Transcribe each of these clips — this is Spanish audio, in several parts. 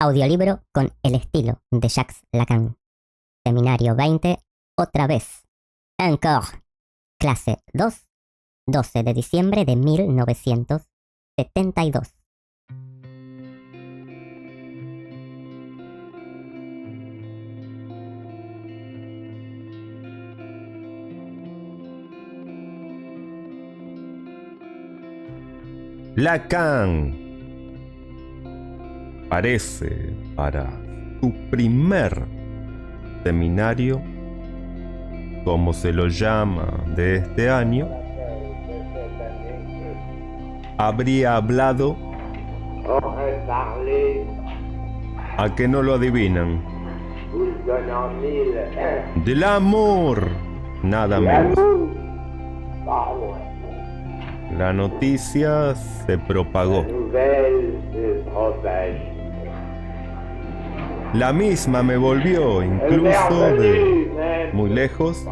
Audiolibro con el estilo de Jacques Lacan. Seminario 20, otra vez. Encore. Clase 2, 12 de diciembre de 1972. Lacan parece para su primer seminario, como se lo llama de este año, habría hablado, a que no lo adivinan, del amor, nada menos. La noticia se propagó. La misma me volvió, incluso de muy lejos,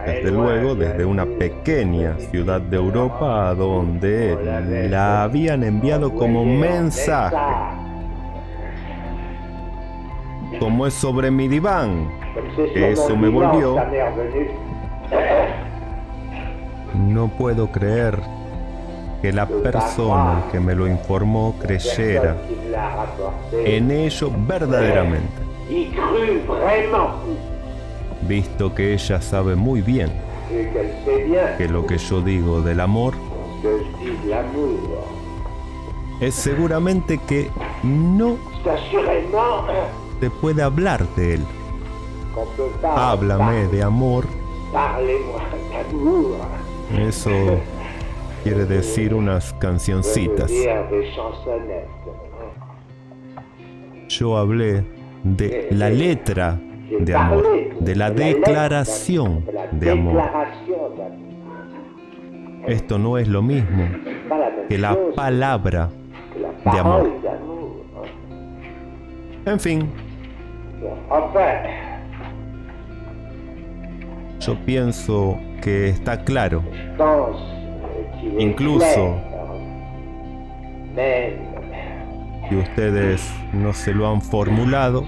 desde luego, desde una pequeña ciudad de Europa, a donde la habían enviado como mensaje. Como es sobre mi diván, eso me volvió. No puedo creer que la persona que me lo informó creyera en ello verdaderamente, visto que ella sabe muy bien que lo que yo digo del amor es seguramente que no se puede hablar de él. Háblame de amor. Eso quiere decir unas cancioncitas. Yo hablé de la letra de amor, de la declaración de amor. Esto no es lo mismo que la palabra de amor. En fin, yo pienso que está claro. Incluso si ustedes no se lo han formulado,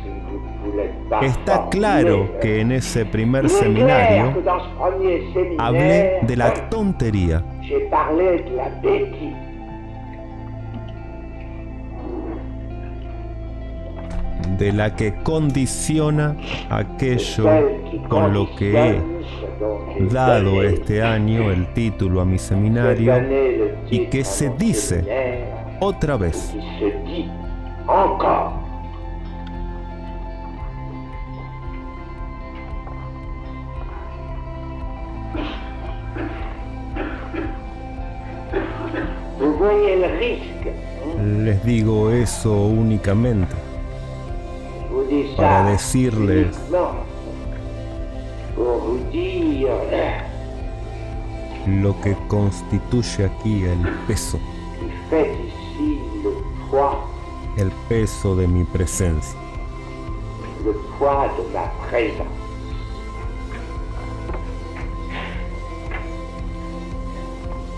está claro que en ese primer seminario hablé de la tontería. De la que condiciona aquello con lo que he dado este año el título a mi seminario y que se dice otra vez. Les digo eso únicamente para decirles lo que constituye aquí el peso de mi presencia.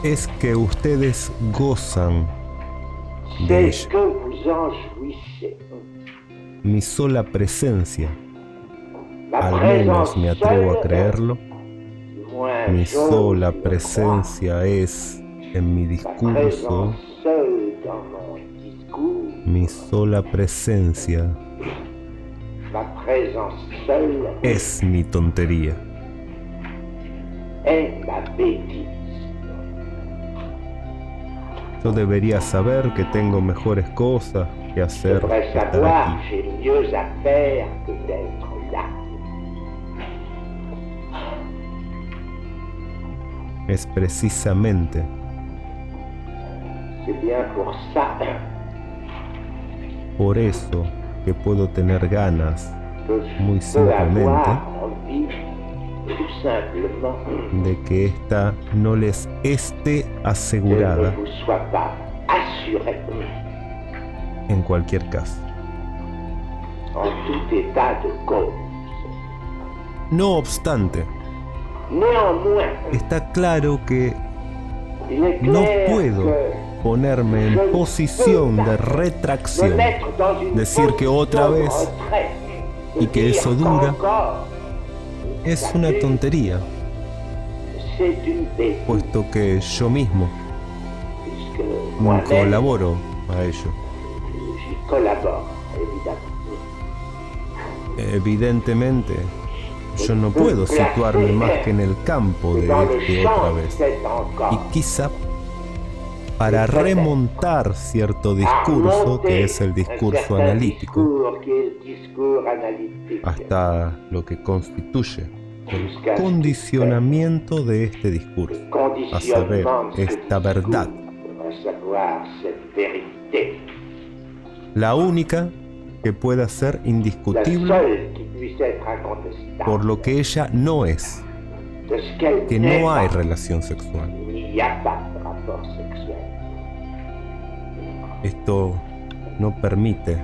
Es que ustedes gozan de ella. Mi sola presencia, al menos me atrevo a creerlo, mi sola presencia es en mi discurso, mi sola presencia es mi tontería. Yo debería saber que tengo mejores cosas que hacer que estar aquí. Es precisamente por eso que puedo tener ganas, muy simplemente, de que esta no les esté asegurada en cualquier caso. No obstante, está claro que no puedo ponerme en posición de retracción, decir que otra vez y que eso dura, es una tontería, puesto que yo mismo colaboro a ello. Evidentemente, yo no puedo situarme más que en el campo de este otra vez. Y quizá para remontar cierto discurso, que es el discurso analítico, hasta lo que constituye el condicionamiento de este discurso, a saber, esta verdad, la única que pueda ser indiscutible por lo que ella no es, que no hay relación sexual. Esto no permite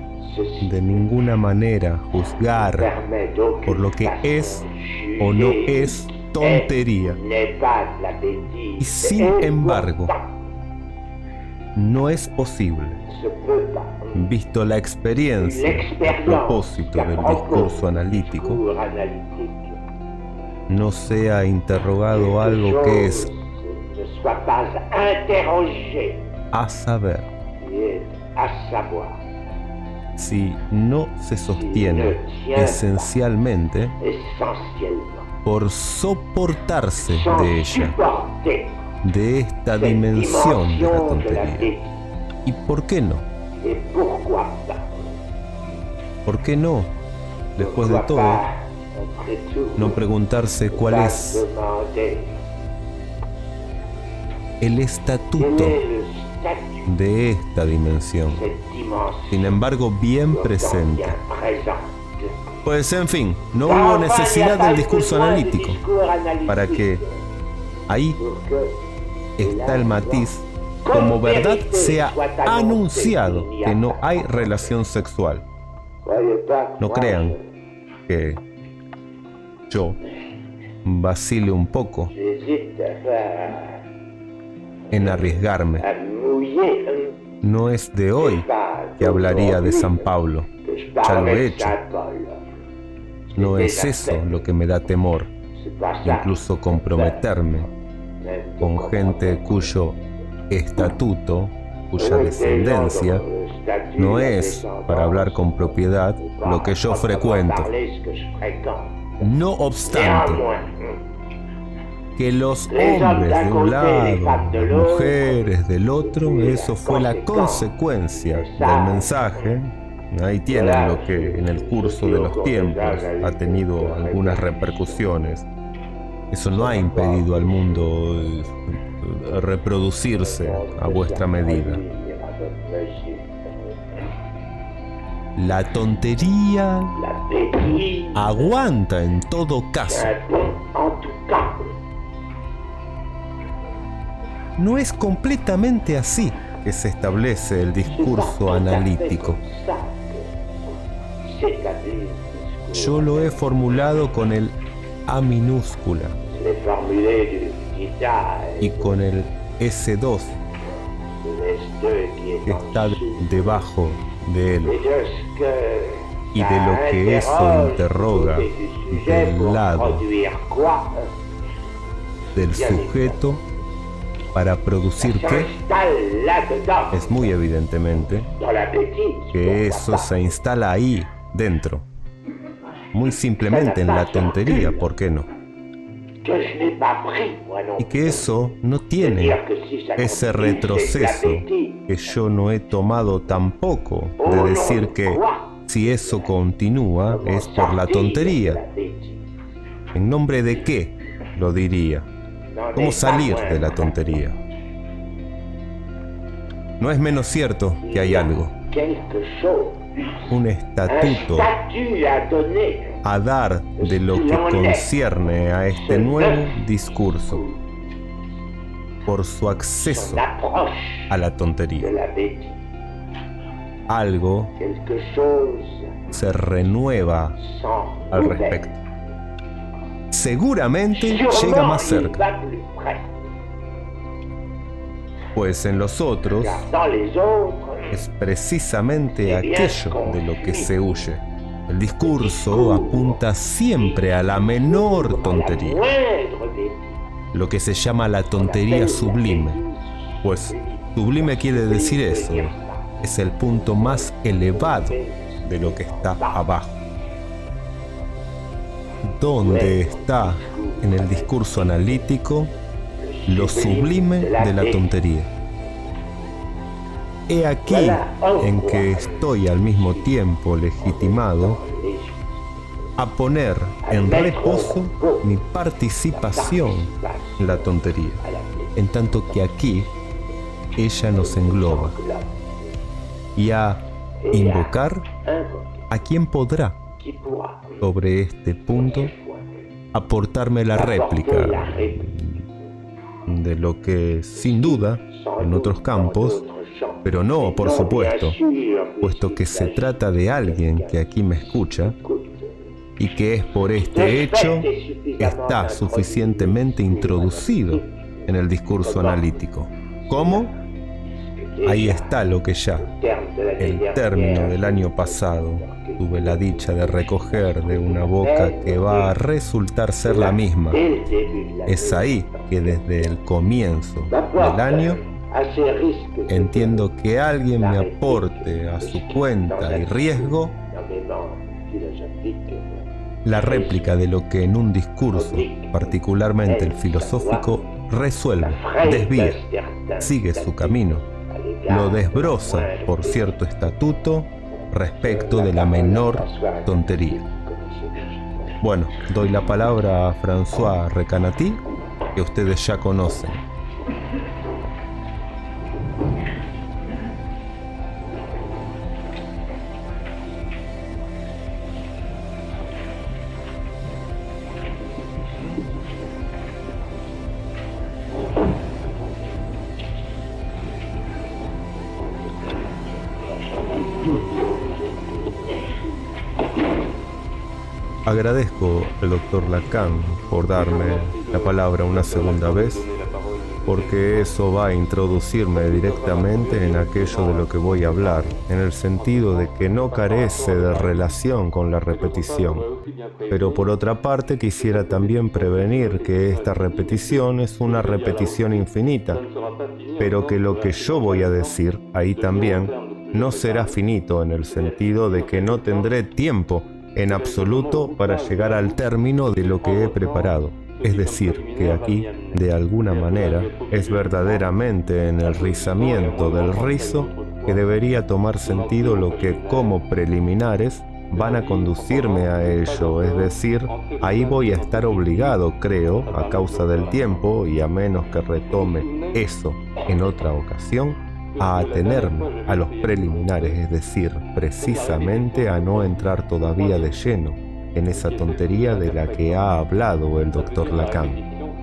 de ninguna manera juzgar por lo que es o no es tontería. Y sin embargo, no es posible, visto la experiencia a propósito del discurso analítico, no sea interrogado algo que es, a saber, si no se sostiene esencialmente por soportarse de ella, de esta dimensión de la tontería. ¿Y por qué no? ¿Por qué no? Después de todo, no preguntarse cuál es el estatuto de esta dimensión, sin embargo bien presente. Pues en fin, no hubo necesidad del discurso analítico, para que ahí está el matiz, como verdad sea anunciado que no hay relación sexual. No crean que yo vacile un poco en arriesgarme. No es de hoy que hablaría de San Pablo, ya lo he hecho. No es eso lo que me da temor, incluso comprometerme con gente cuyo estatuto, cuya descendencia, no es, para hablar con propiedad, lo que yo frecuento. No obstante, que los hombres de un lado, las mujeres del otro, eso fue la consecuencia del mensaje. Ahí tienen lo que en el curso de los tiempos ha tenido algunas repercusiones. Eso no ha impedido al mundo reproducirse a vuestra medida. La tontería aguanta en todo caso. No es completamente así que se establece el discurso analítico. Yo lo he formulado con el A minúscula y con el S2 que está debajo de él, y de lo que eso interroga del lado del sujeto para producir qué, es muy evidentemente que eso se instala ahí dentro, muy simplemente en la tontería, ¿por qué no? Y que eso no tiene ese retroceso que yo no he tomado tampoco, de decir que si eso continúa es por la tontería. ¿En nombre de qué lo diría? ¿Cómo salir de la tontería? No es menos cierto que hay algo, un estatuto a dar de lo que concierne a este nuevo discurso por su acceso a la tontería. Algo se renueva al respecto. Seguramente llega más cerca. Pues en los otros es precisamente aquello de lo que se huye. El discurso apunta siempre a la menor tontería, lo que se llama la tontería sublime. Pues sublime quiere decir eso, es el punto más elevado de lo que está abajo. ¿Dónde está en el discurso analítico lo sublime de la tontería? He aquí en que estoy al mismo tiempo legitimado a poner en reposo mi participación en la tontería, en tanto que aquí ella nos engloba, y a invocar a quien podrá sobre este punto aportarme la réplica de lo que sin duda en otros campos, pero no por supuesto, puesto que se trata de alguien que aquí me escucha y que es por este hecho está suficientemente introducido en el discurso analítico. ¿Cómo? Ahí está lo que ya, el término del año pasado, tuve la dicha de recoger de una boca que va a resultar ser la misma. Es ahí que desde el comienzo del año entiendo que alguien me aporte a su cuenta y riesgo la réplica de lo que en un discurso, particularmente el filosófico, resuelve, desvía, sigue su camino, lo desbroza por cierto estatuto respecto de la menor tontería. Bueno, doy la palabra a François Recanati, que ustedes ya conocen. Agradezco al doctor Lacan por darme la palabra una segunda vez, porque eso va a introducirme directamente en aquello de lo que voy a hablar, en el sentido de que no carece de relación con la repetición. Pero por otra parte quisiera también prevenir que esta repetición es una repetición infinita, pero que lo que yo voy a decir ahí también no será finito en el sentido de que no tendré tiempo en absoluto para llegar al término de lo que he preparado. Es decir, que aquí, de alguna manera, es verdaderamente en el rizamiento del rizo que debería tomar sentido lo que como preliminares van a conducirme a ello, es decir, ahí voy a estar obligado, creo, a causa del tiempo y a menos que retome eso en otra ocasión, a atenerme a los preliminares, es decir, precisamente a no entrar todavía de lleno en esa tontería de la que ha hablado el doctor Lacan.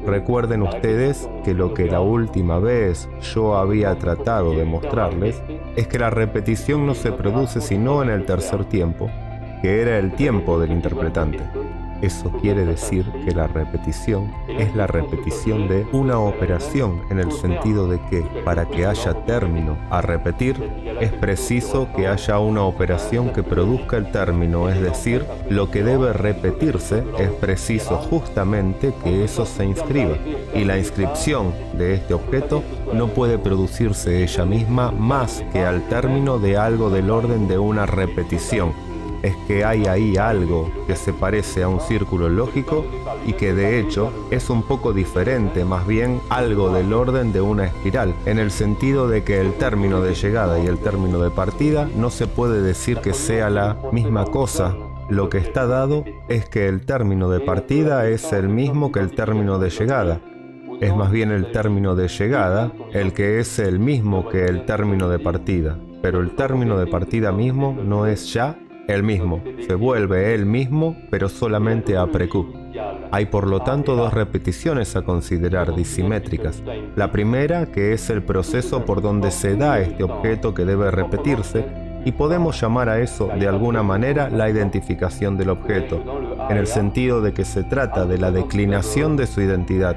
Recuerden ustedes que lo que la última vez yo había tratado de mostrarles es que la repetición no se produce sino en el tercer tiempo, que era el tiempo del interpretante. Eso quiere decir que la repetición es la repetición de una operación, en el sentido de que para que haya término a repetir es preciso que haya una operación que produzca el término, es decir, lo que debe repetirse es preciso justamente que eso se inscriba, y la inscripción de este objeto no puede producirse ella misma más que al término de algo del orden de una repetición. Es que hay ahí algo que se parece a un círculo lógico y que de hecho es un poco diferente, más bien algo del orden de una espiral, en el sentido de que el término de llegada y el término de partida no se puede decir que sea la misma cosa. Lo que está dado es que el término de partida es el mismo que el término de llegada. Es más bien el término de llegada el que es el mismo que el término de partida, pero el término de partida mismo no es ya el mismo, se vuelve el mismo, pero solamente a precu. Hay por lo tanto dos repeticiones a considerar disimétricas. La primera, que es el proceso por donde se da este objeto que debe repetirse, y podemos llamar a eso de alguna manera la identificación del objeto, en el sentido de que se trata de la declinación de su identidad.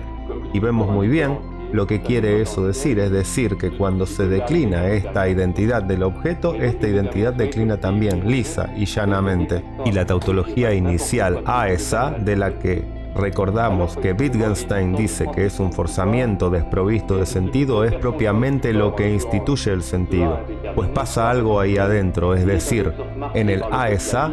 Y vemos muy bien lo que quiere eso decir. Es decir, que cuando se declina esta identidad del objeto, esta identidad declina también, lisa y llanamente. Y la tautología inicial A es A, de la que recordamos que Wittgenstein dice que es un forzamiento desprovisto de sentido, es propiamente lo que instituye el sentido, pues pasa algo ahí adentro, es decir, en el A es A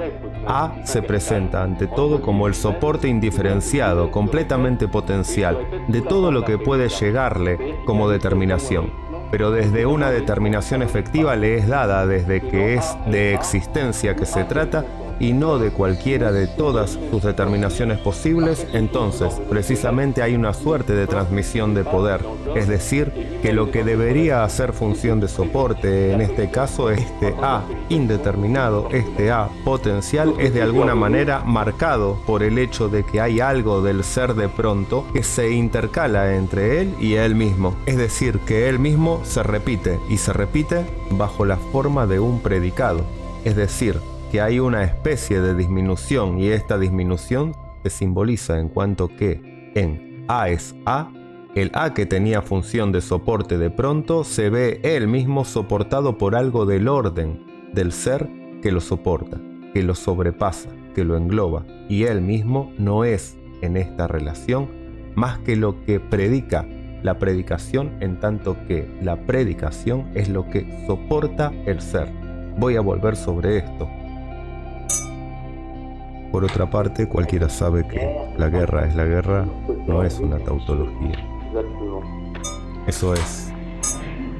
se presenta ante todo como el soporte indiferenciado, completamente potencial, de todo lo que puede llegarle como determinación. Pero desde una determinación efectiva le es dada desde que es de existencia que se trata y no de cualquiera de todas sus determinaciones posibles, entonces precisamente hay una suerte de transmisión de poder, es decir, que lo que debería hacer función de soporte, en este caso este A indeterminado, este A potencial, es de alguna manera marcado por el hecho de que hay algo del ser de pronto que se intercala entre él y él mismo, es decir, que él mismo se repite y se repite bajo la forma de un predicado, es decir, que hay una especie de disminución y esta disminución se simboliza en cuanto que en A es A, el A que tenía función de soporte de pronto se ve él mismo soportado por algo del orden del ser que lo soporta, que lo sobrepasa, que lo engloba, y él mismo no es en esta relación más que lo que predica la predicación, en tanto que la predicación es lo que soporta el ser. Voy a volver sobre esto. Por otra parte, cualquiera sabe que la guerra es la guerra, no es una tautología. Eso es,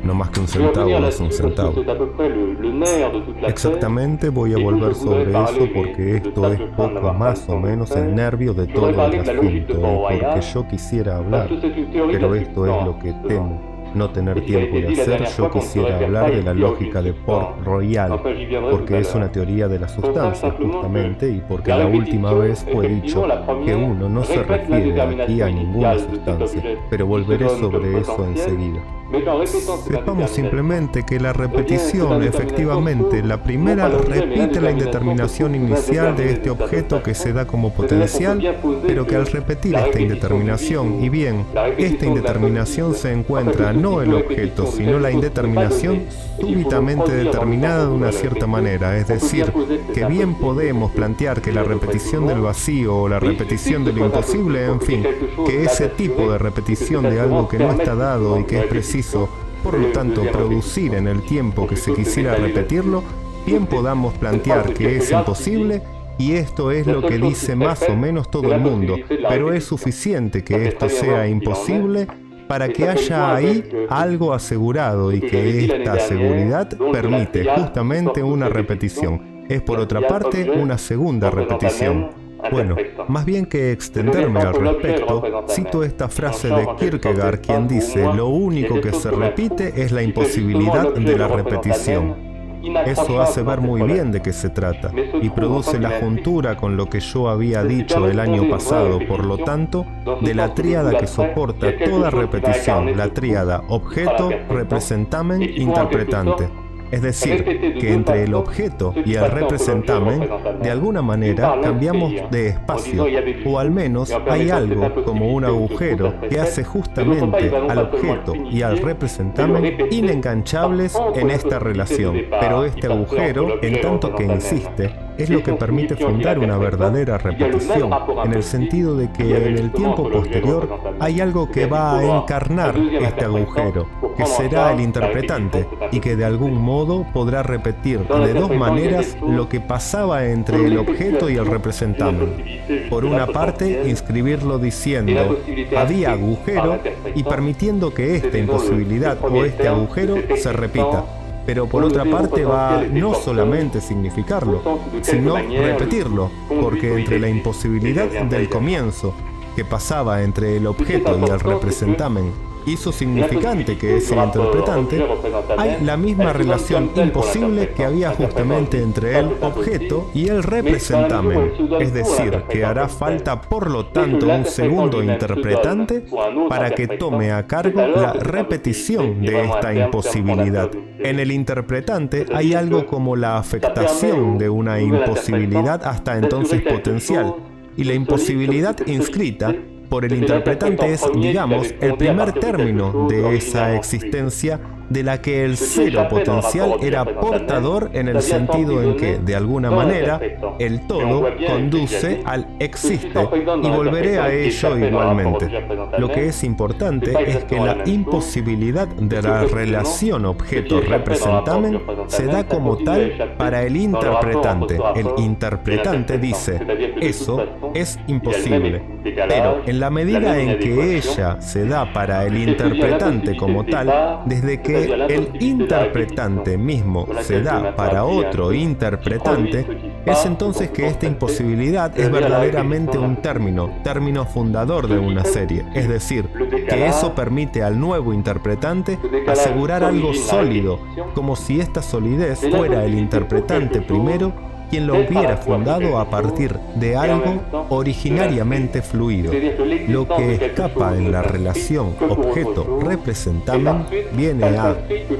no más que un centavo no es un centavo. Exactamente, voy a volver sobre eso porque esto es poco más o menos el nervio de todo el asunto, porque yo quisiera hablar, pero esto es lo que temo no tener tiempo de hacer. Yo quisiera hablar de la lógica de Port-Royal, porque es una teoría de la sustancia justamente, y porque la última vez fue dicho que uno no se refiere aquí a ninguna sustancia, pero volveré sobre eso enseguida. Sepamos simplemente que la repetición, efectivamente, la primera repite la indeterminación inicial de este objeto que se da como potencial, pero que al repetir esta indeterminación, y bien, esta indeterminación se encuentra no el objeto, sino la indeterminación súbitamente determinada de una cierta manera, es decir, que bien podemos plantear que la repetición del vacío o la repetición de lo imposible, en fin, que ese tipo de repetición de algo que no está dado y que es preciso, por lo tanto, producir en el tiempo que se quisiera repetirlo, bien podamos plantear que es imposible, y esto es lo que dice más o menos todo el mundo, pero es suficiente que esto sea imposible para que haya ahí algo asegurado y que esta seguridad permite justamente una repetición. Es por otra parte una segunda repetición. Bueno, más bien que extenderme al respecto, cito esta frase de Kierkegaard, quien dice: lo único que se repite es la imposibilidad de la repetición. Eso hace ver muy bien de qué se trata y produce la juntura con lo que yo había dicho el año pasado, por lo tanto, de la tríada que soporta toda repetición, la tríada objeto, representamen, interpretante. Es decir, que entre el objeto y el representamen, de alguna manera cambiamos de espacio, o al menos hay algo como un agujero que hace justamente al objeto y al representamen inenganchables en esta relación. Pero este agujero, en tanto que insiste, es lo que permite fundar una verdadera repetición, en el sentido de que en el tiempo posterior hay algo que va a encarnar este agujero, que será el interpretante, y que de algún modo podrá repetir de dos maneras lo que pasaba entre el objeto y el representamen. Por una parte, inscribirlo diciendo había agujero y permitiendo que esta imposibilidad o este agujero se repita. Pero por otra parte va no solamente significarlo, sino repetirlo, porque entre la imposibilidad del comienzo, que pasaba entre el objeto y el representamen, hizo significante que es el interpretante, hay la misma relación imposible que había justamente entre el objeto y el representamen, es decir, que hará falta por lo tanto un segundo interpretante para que tome a cargo la repetición de esta imposibilidad. En el interpretante hay algo como la afectación de una imposibilidad hasta entonces potencial, y la imposibilidad inscrita por el interpretante es, digamos, el primer término de esa existencia de la que el cero potencial era portador en el sentido en que, de alguna manera, el todo conduce al existe, y volveré a ello igualmente. Lo que es importante es que la imposibilidad de la relación objeto-representamen se da como tal para el interpretante. El interpretante dice, eso es imposible. Pero en la medida en que ella se da para el interpretante como tal, desde que el interpretante mismo se da para otro interpretante, es entonces que esta imposibilidad es verdaderamente un término fundador de una serie. Es decir, que eso permite al nuevo interpretante asegurar algo sólido, como si esta solidez fuera el interpretante primero quien lo hubiera fundado a partir de algo originariamente fluido. Lo que escapa en la relación objeto-representamen viene a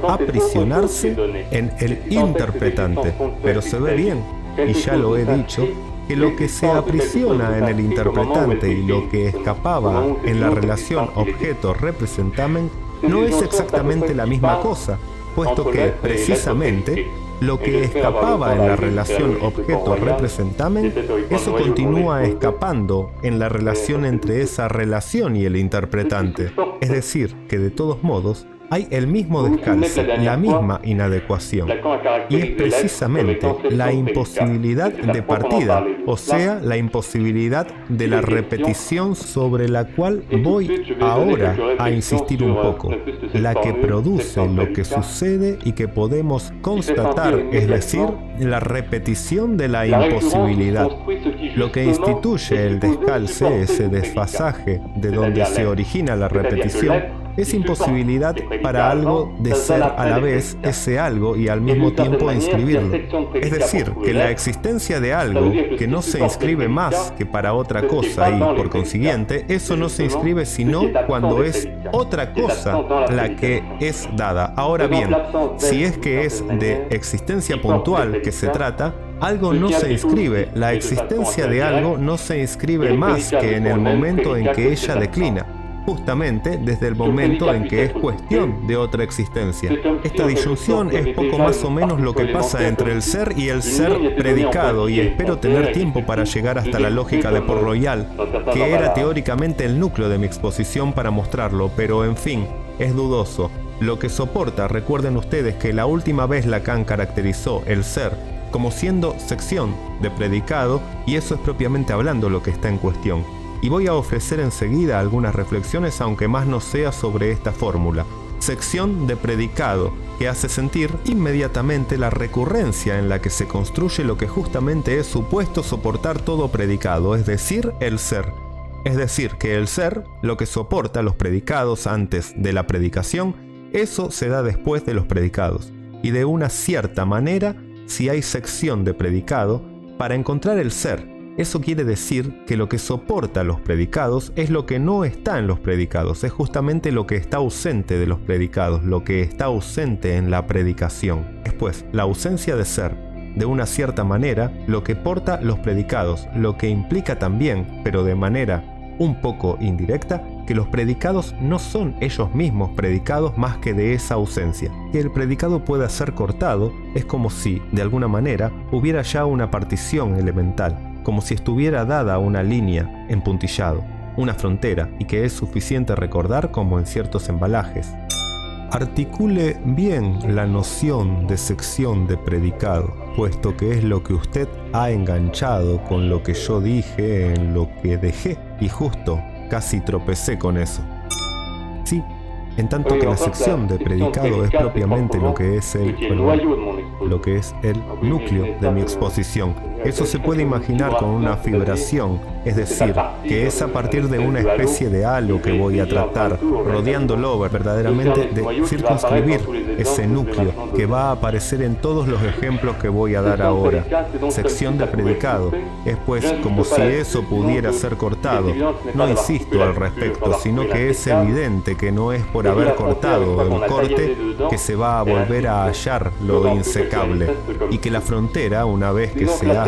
aprisionarse en el interpretante, pero se ve bien, y ya lo he dicho, que lo que se aprisiona en el interpretante y lo que escapaba en la relación objeto-representamen no es exactamente la misma cosa, puesto que, precisamente, lo que escapaba en la relación objeto-representamen, eso continúa escapando en la relación entre esa relación y el interpretante. Es decir, que de todos modos, hay el mismo descalce, la misma inadecuación. Y es precisamente la imposibilidad de partida, o sea, la imposibilidad de la repetición sobre la cual voy ahora a insistir un poco, la que produce lo que sucede y que podemos constatar, es decir, la repetición de la imposibilidad. Lo que instituye el descalce, ese desfasaje de donde se origina la repetición, es imposibilidad para algo de ser a la vez ese algo y al mismo tiempo inscribirlo. Es decir, que la existencia de algo que no se inscribe más que para otra cosa y, por consiguiente, eso no se inscribe sino cuando es otra cosa la que es dada. Ahora bien, si es que es de existencia puntual que se trata, algo no se inscribe, la existencia de algo no se inscribe más que en el momento en que ella declina, justamente desde el momento en que es cuestión de otra existencia. Esta disyunción es poco más o menos lo que pasa entre el ser y el ser predicado, y espero tener tiempo para llegar hasta la lógica de Port-Royal, que era teóricamente el núcleo de mi exposición para mostrarlo, pero en fin, es dudoso. Lo que soporta, recuerden ustedes que la última vez Lacan caracterizó el ser como siendo sección de predicado, y eso es propiamente hablando lo que está en cuestión. Y voy a ofrecer enseguida algunas reflexiones, aunque más no sea sobre esta fórmula. Sección de predicado, que hace sentir inmediatamente la recurrencia en la que se construye lo que justamente es supuesto soportar todo predicado, es decir, el ser. Es decir, que el ser, lo que soporta los predicados antes de la predicación, eso se da después de los predicados. Y de una cierta manera, si hay sección de predicado, para encontrar el ser, eso quiere decir que lo que soporta los predicados es lo que no está en los predicados, es justamente lo que está ausente de los predicados, lo que está ausente en la predicación. Después, la ausencia de ser, de una cierta manera, lo que porta los predicados, lo que implica también, pero de manera un poco indirecta, que los predicados no son ellos mismos predicados más que de esa ausencia. Que el predicado pueda ser cortado es como si, de alguna manera, hubiera ya una partición elemental, como si estuviera dada una línea en puntillado, una frontera, y que es suficiente recordar como en ciertos embalajes. Articule bien la noción de sección de predicado, puesto que es lo que usted ha enganchado con lo que yo dije en lo que dejé, y justo casi tropecé con eso. Sí, en tanto que la sección de predicado es propiamente lo que es el núcleo de mi exposición. Eso se puede imaginar con una fibración, es decir, que es a partir de una especie de halo que voy a tratar, rodeándolo verdaderamente, de circunscribir ese núcleo que va a aparecer en todos los ejemplos que voy a dar ahora. Sección de predicado. Es pues como si eso pudiera ser cortado. No insisto al respecto, sino que es evidente que no es por por haber cortado el corte que se va a volver a hallar lo insecable y que la frontera, una vez que se ha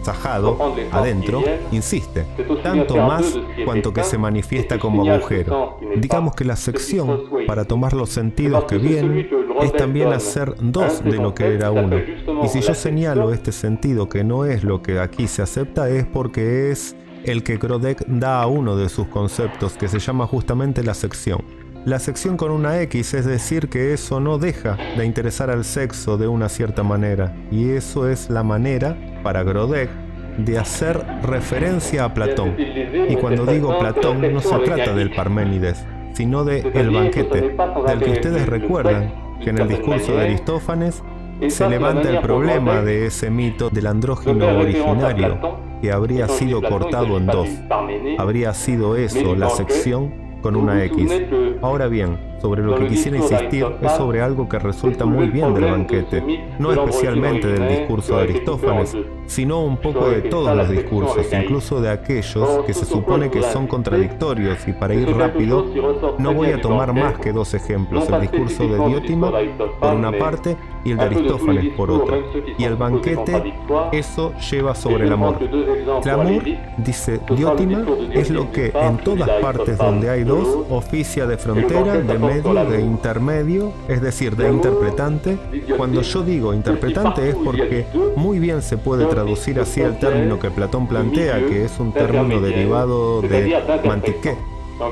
sajado adentro, insiste, tanto más cuanto que se manifiesta como agujero. Digamos que la sección, para tomar los sentidos que vienen, es también hacer dos de lo que era uno. Y si yo señalo este sentido que no es lo que aquí se acepta, es porque es el que Grodeck da a uno de sus conceptos, que se llama justamente la sección. La sección con una X, es decir, que eso no deja de interesar al sexo de una cierta manera. Y eso es la manera, para Grodeck, de hacer referencia a Platón. Y cuando digo Platón, no se trata del Parménides, sino de El Banquete, del que ustedes recuerdan que en el discurso de Aristófanes se levanta el problema de ese mito del andrógino originario que habría sido cortado en dos. Habría sido eso, la sección con una X. Ahora bien, sobre lo que quisiera insistir es sobre algo que resulta muy bien del banquete, no especialmente del discurso de Aristófanes, sino un poco de todos los discursos, incluso de aquellos que se supone que son contradictorios, y para ir rápido, no voy a tomar más que dos ejemplos, el discurso de Diótima por una parte y el de Aristófanes por otra. Y el banquete, eso lleva sobre el amor. El amor, dice Diótima, es lo que en todas partes donde hay dos oficia de frontera, de medio, de intermedio, es decir, de interpretante. Cuando yo digo interpretante es porque muy bien se puede traducir así el término que Platón plantea, que es un término derivado de mantiqué,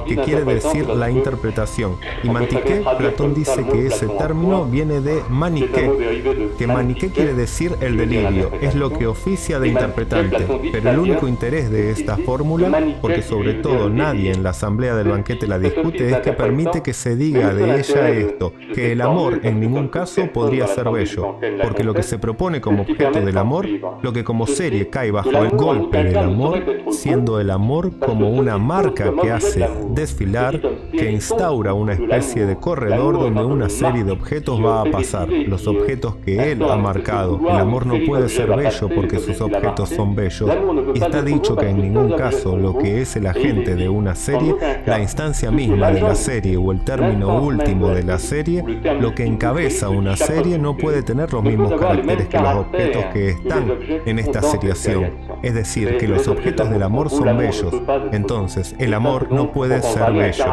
que quiere decir la interpretación. Y mantiqué, Platón dice que ese término viene de maniqué, que maniqué quiere decir el delirio, es lo que oficia de interpretante. Pero el único interés de esta fórmula, porque sobre todo nadie en la asamblea del banquete la discute, es que permite que se diga de ella esto, que el amor en ningún caso podría ser bello, porque lo que se propone como objeto del amor, lo que como serie cae bajo el golpe del amor, siendo el amor como una marca que hace desfilar, que instaura una especie de corredor donde una serie de objetos va a pasar, los objetos que él ha marcado. El amor no puede ser bello porque sus objetos son bellos, y está dicho que en ningún caso lo que es el agente de una serie, la instancia misma de la serie o el término último de la serie, lo que encabeza una serie no puede tener los mismos caracteres que los objetos que están en esta seriación. Es decir, que los objetos del amor son bellos, entonces el amor no puede ser bello.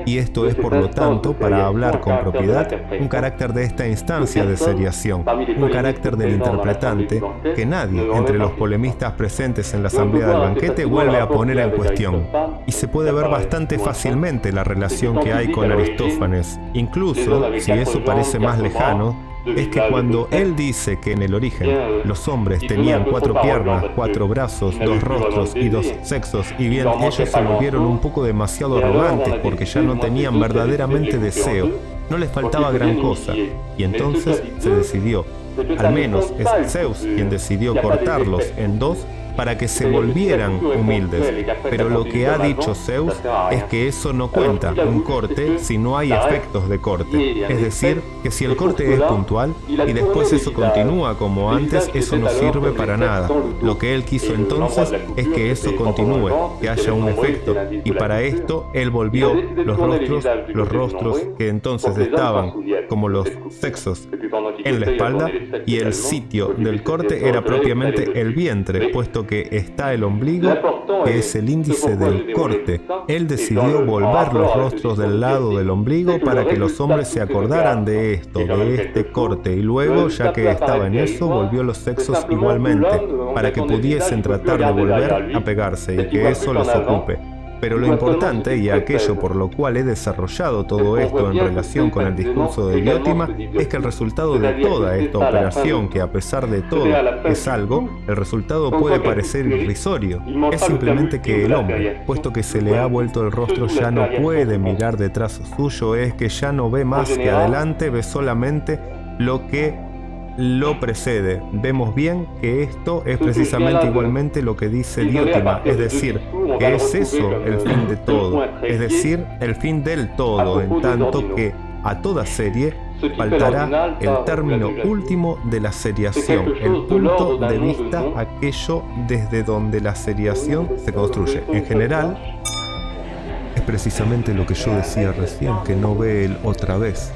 Y esto es, por lo tanto, para hablar con propiedad, un carácter de esta instancia de seriación, un carácter del interpretante que nadie entre los polemistas presentes en la asamblea del banquete vuelve a poner en cuestión. Y se puede ver bastante fácilmente la relación que hay con Aristófanes, incluso si eso parece más lejano. Es que cuando él dice que en el origen los hombres tenían 4 piernas, 4 brazos, 2 rostros y 2 sexos, y bien ellos se volvieron un poco demasiado arrogantes porque ya no tenían verdaderamente deseo, no les faltaba gran cosa, y entonces se decidió, al menos es Zeus quien decidió cortarlos en dos para que se volvieran humildes. Pero lo que ha dicho Zeus es que eso no cuenta, un corte, si no hay efectos de corte. Es decir, que si el corte es puntual y después eso continúa como antes, eso no sirve para nada. Lo que él quiso entonces es que eso continúe, que haya un efecto. Y para esto él volvió los rostros que entonces estaban como los sexos en la espalda, y el sitio del corte era propiamente el vientre, puesto que está el ombligo, que es el índice del corte. Él decidió volver los rostros del lado del ombligo para que los hombres se acordaran de esto, de este corte, y luego, ya que estaba en eso, volvió los sexos igualmente, para que pudiesen tratar de volver a pegarse y que eso los ocupe. Pero lo importante, y aquello por lo cual he desarrollado todo esto en relación con el discurso de Diótima, es que el resultado de toda esta operación, que a pesar de todo es algo, el resultado puede parecer irrisorio. Es simplemente que el hombre, puesto que se le ha vuelto el rostro, ya no puede mirar detrás suyo, es que ya no ve más que adelante, ve solamente lo que lo precede. Vemos bien que esto es precisamente igualmente lo que dice Diótima, es decir, que es eso el fin de todo, es decir, el fin del todo, en tanto que a toda serie faltará el término último de la seriación, el punto de vista, aquello desde donde la seriación se construye. En general, es precisamente lo que yo decía recién, que no ve el otra vez.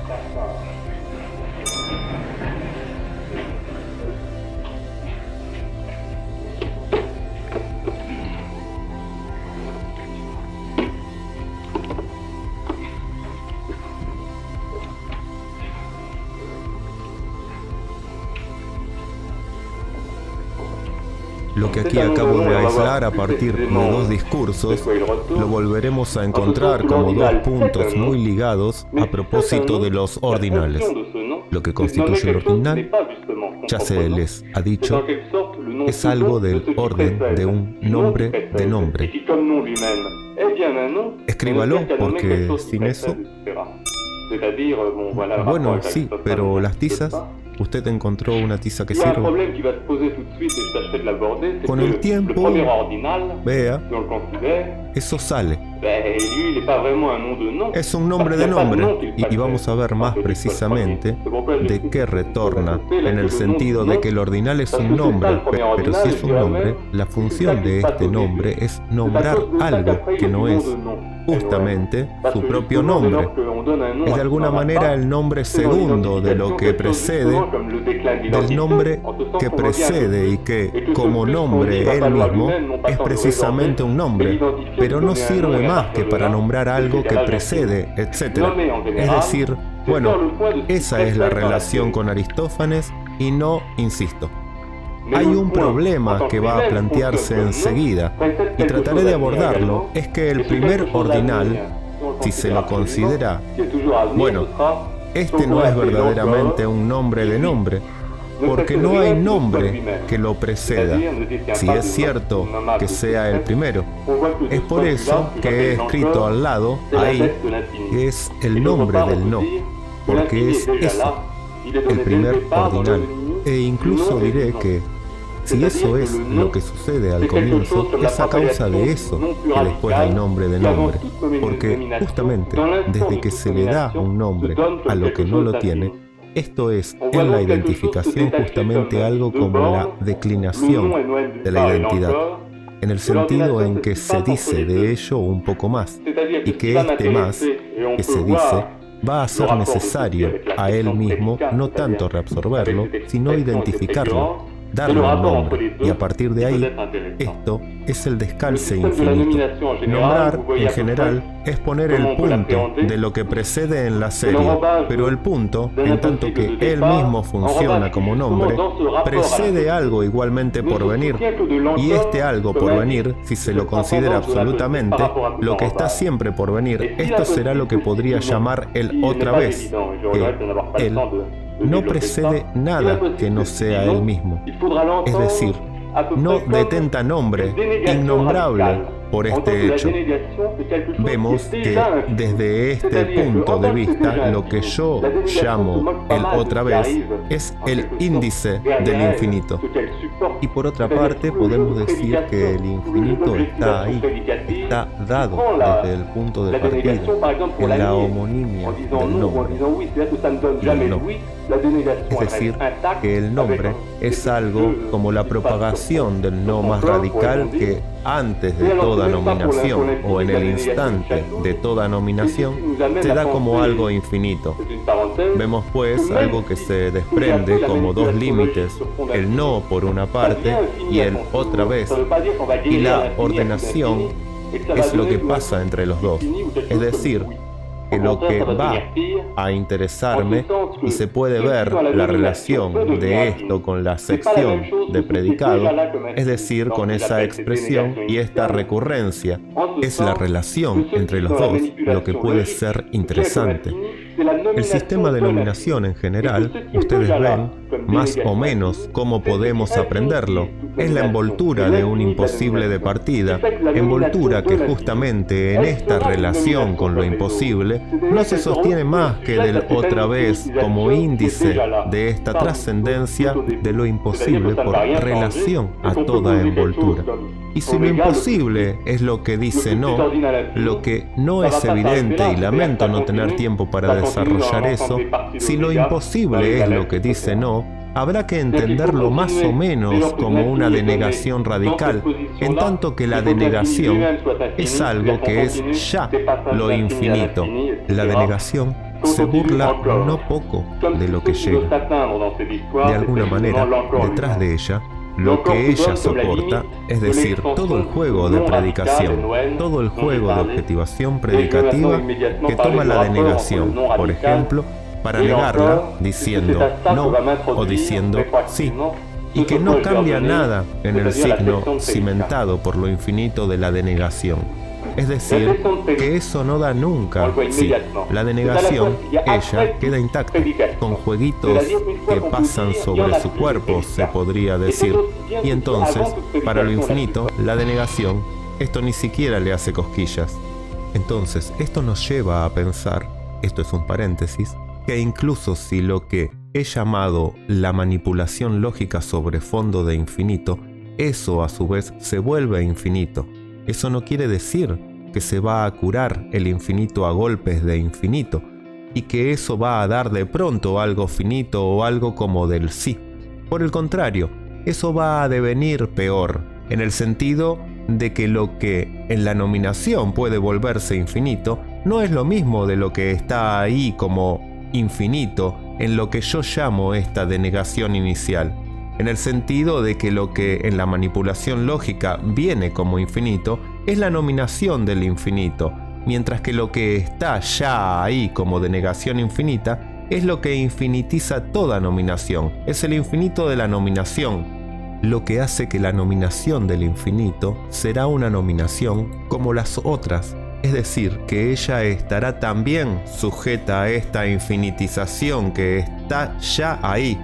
Lo que aquí acabo de aislar a partir de dos discursos, lo volveremos a encontrar como dos puntos muy ligados a propósito de los ordinales. Lo que constituye el ordinal, ya se les ha dicho, es algo del orden de un nombre de nombre. Escríbalo, porque sin eso... Bueno, sí, pero las tizas... ¿Usted encontró una tiza que sirva? Con el tiempo, vea, eso sale. Es un nombre de nombre, y vamos a ver más precisamente de qué retorna, en el sentido de que el ordinal es un nombre, pero si es un nombre, la función de este nombre es nombrar algo que no es justamente su propio nombre. Es de alguna manera el nombre segundo de lo que precede, del nombre que precede y que, como nombre él mismo, es precisamente un nombre, pero no sirve más que para nombrar algo que precede, etc. Es decir, bueno, esa es la relación con Aristófanes y no, insisto. Hay un problema que va a plantearse enseguida y trataré de abordarlo, es que el primer ordinal, si se lo considera, bueno, este no es verdaderamente un nombre de nombre, porque no hay nombre que lo preceda, si es cierto que sea el primero. Es por eso que he escrito al lado, ahí, que es el nombre del no, porque es ese, el primer ordinal. E incluso diré que, si eso es lo que sucede al comienzo, es a causa de eso que después hay nombre de nombre, porque justamente desde que se le da un nombre a lo que no lo tiene, esto es en la identificación justamente algo como la declinación de la identidad, en el sentido en que se dice de ello un poco más, y que este más que se dice va a ser necesario a él mismo no tanto reabsorberlo, sino identificarlo, darle un nombre, y a partir de ahí, esto es el descalce infinito. Nombrar, en general, es poner el punto de lo que precede en la serie, pero el punto, en tanto que él mismo funciona como nombre, precede algo igualmente por venir, y este algo por venir, si se lo considera absolutamente, lo que está siempre por venir, esto será lo que podría llamar el otra vez, que él no precede nada que no sea él mismo. Es decir, no detenta nombre innombrable por este hecho. Vemos que desde este punto de vista lo que yo llamo el otra vez es el índice del infinito. Y por otra parte podemos decir que el infinito está ahí, está dado desde el punto de partida, en la homonimia del nombre y el no. Es decir, que el nombre es algo como la propagación del no más radical que antes de toda nominación o en el instante de toda nominación se da como algo infinito. Vemos pues algo que se desprende como dos límites, el no por una parte y el otra vez, y la ordenación es lo que pasa entre los dos, es decir, que lo que va a interesarme, y se puede ver la relación de esto con la sección de predicado, es decir, con esa expresión y esta recurrencia, es la relación entre los dos lo que puede ser interesante. El sistema de nominación en general, ustedes ven más o menos cómo podemos aprenderlo. Es la envoltura de un imposible de partida, envoltura que justamente en esta relación con lo imposible no se sostiene más que del otra vez como índice de esta trascendencia de lo imposible por relación a toda envoltura. Y si lo imposible es lo que dice no, lo que no es evidente, y lamento no tener tiempo para desarrollar eso, si lo imposible es lo que dice no, habrá que entenderlo más o menos como una denegación radical, en tanto que la denegación es algo que es ya lo infinito. La denegación se burla no poco de lo que llega. De alguna manera, detrás de ella, lo que ella soporta, es decir, todo el juego de predicación, todo el juego de objetivación predicativa que toma la denegación, por ejemplo, para negarla diciendo no o diciendo sí, y que no cambia nada en el signo cimentado por lo infinito de la denegación. Es decir, que eso no da nunca sí. La denegación, ella, queda intacta, con jueguitos que pasan sobre su cuerpo, se podría decir. Y entonces, para lo infinito, la denegación, esto ni siquiera le hace cosquillas. Entonces, esto nos lleva a pensar, esto es un paréntesis, que incluso si lo que he llamado la manipulación lógica sobre fondo de infinito, eso a su vez se vuelve infinito. Eso no quiere decir que se va a curar el infinito a golpes de infinito y que eso va a dar de pronto algo finito o algo como del sí. Por el contrario, eso va a devenir peor, en el sentido de que lo que en la nominación puede volverse infinito no es lo mismo de lo que está ahí como infinito en lo que yo llamo esta denegación inicial, en el sentido de que lo que en la manipulación lógica viene como infinito es la nominación del infinito, mientras que lo que está ya ahí como denegación infinita es lo que infinitiza toda nominación, es el infinito de la nominación, lo que hace que la nominación del infinito será una nominación como las otras. Es decir, que ella estará también sujeta a esta infinitización que está ya ahí,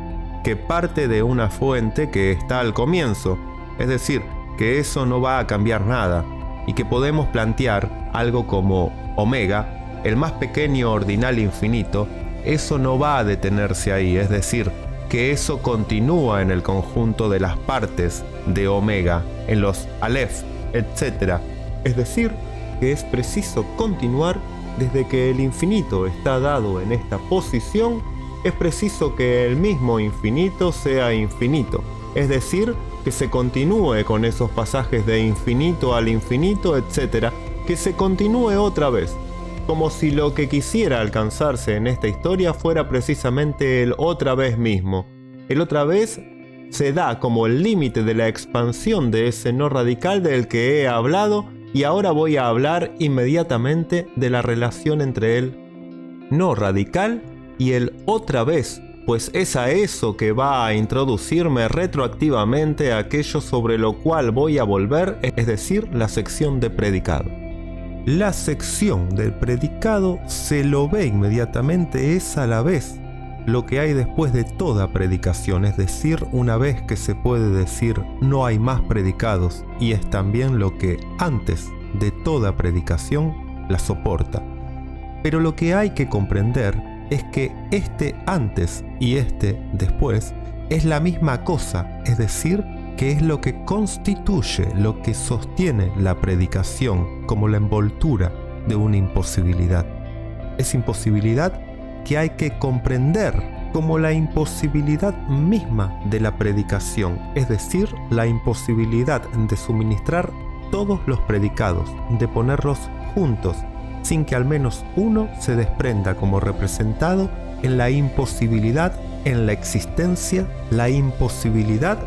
que parte de una fuente que está al comienzo. Es decir, que eso no va a cambiar nada y que podemos plantear algo como omega, el más pequeño ordinal infinito, eso no va a detenerse ahí. Es decir, que eso continúa en el conjunto de las partes de omega, en los aleph, etc. Es decir, que es preciso continuar desde que el infinito está dado en esta posición, es preciso que el mismo infinito sea infinito, es decir, que se continúe con esos pasajes de infinito al infinito, etc., que se continúe otra vez, como si lo que quisiera alcanzarse en esta historia fuera precisamente el otra vez mismo. El otra vez se da como el límite de la expansión de ese no radical del que he hablado. Y ahora voy a hablar inmediatamente de la relación entre el no radical y el otra vez, pues es a eso que va a introducirme retroactivamente aquello sobre lo cual voy a volver, es decir, la sección de predicado. La sección del predicado se lo ve inmediatamente, es a la vez lo que hay después de toda predicación, es decir, una vez que se puede decir no hay más predicados, y es también lo que antes de toda predicación la soporta. Pero lo que hay que comprender es que este antes y este después es la misma cosa, es decir, que es lo que constituye, lo que sostiene la predicación como la envoltura de una imposibilidad. Es imposibilidad que hay que comprender como la imposibilidad misma de la predicación, es decir, la imposibilidad de suministrar todos los predicados, de ponerlos juntos, sin que al menos uno se desprenda como representado en la imposibilidad, en la existencia, la imposibilidad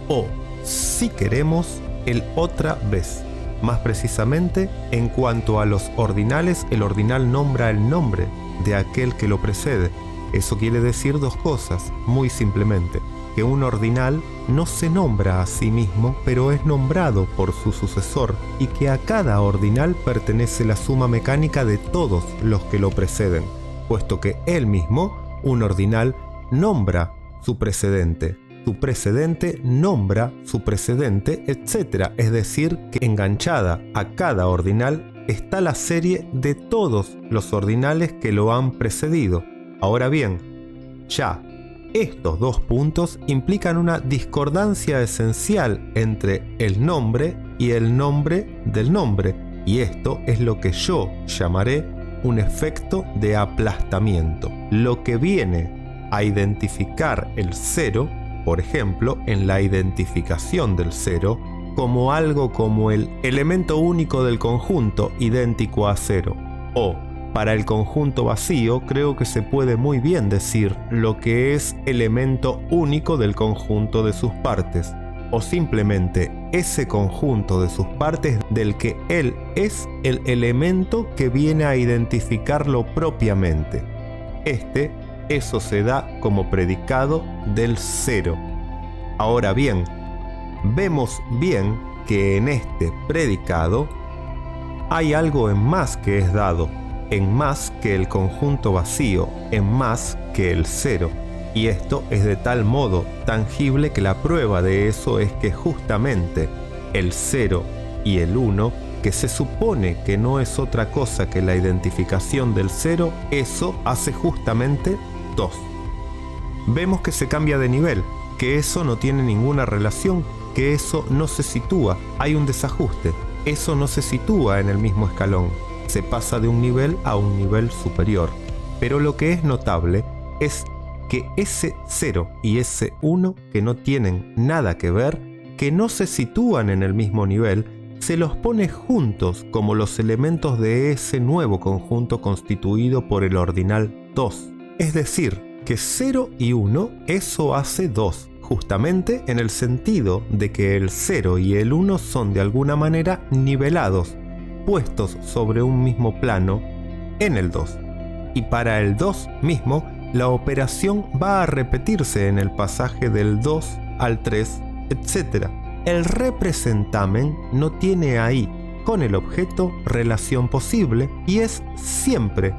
o, si queremos, el otra vez. Más precisamente, en cuanto a los ordinales, el ordinal nombra el nombre de aquel que lo precede. Eso quiere decir dos cosas, muy simplemente, que un ordinal no se nombra a sí mismo, pero es nombrado por su sucesor, y que a cada ordinal pertenece la suma mecánica de todos los que lo preceden, puesto que él mismo, un ordinal, nombra su precedente nombra su precedente, etc. Es decir, que enganchada a cada ordinal está la serie de todos los ordinales que lo han precedido. Ahora bien, ya estos dos puntos implican una discordancia esencial entre el nombre y el nombre del nombre, y esto es lo que yo llamaré un efecto de aplastamiento. Lo que viene a identificar el 0, por ejemplo, en la identificación del 0, como algo como el elemento único del conjunto idéntico a 0. O, para el conjunto vacío, creo que se puede muy bien decir lo que es elemento único del conjunto de sus partes, o simplemente ese conjunto de sus partes del que él es el elemento que viene a identificarlo propiamente. Eso se da como predicado del 0. Ahora bien, vemos bien que en este predicado hay algo en más que es dado, en más que el conjunto vacío, en más que el 0. Y esto es de tal modo tangible que la prueba de eso es que justamente el 0 y el 1, que se supone que no es otra cosa que la identificación del 0, eso hace justamente 2. Vemos que se cambia de nivel, que eso no tiene ninguna relación, que eso no se sitúa, hay un desajuste, eso no se sitúa en el mismo escalón, se pasa de un nivel a un nivel superior. Pero lo que es notable es que ese 0 y ese 1, que no tienen nada que ver, que no se sitúan en el mismo nivel, se los pone juntos como los elementos de ese nuevo conjunto constituido por el ordinal 2. Es decir, que 0 y 1, eso hace 2, justamente en el sentido de que el 0 y el 1 son de alguna manera nivelados, puestos sobre un mismo plano en el 2. Y para el 2 mismo, la operación va a repetirse en el pasaje del 2 al 3, etc. El representamen no tiene ahí con el objeto relación posible y es siempre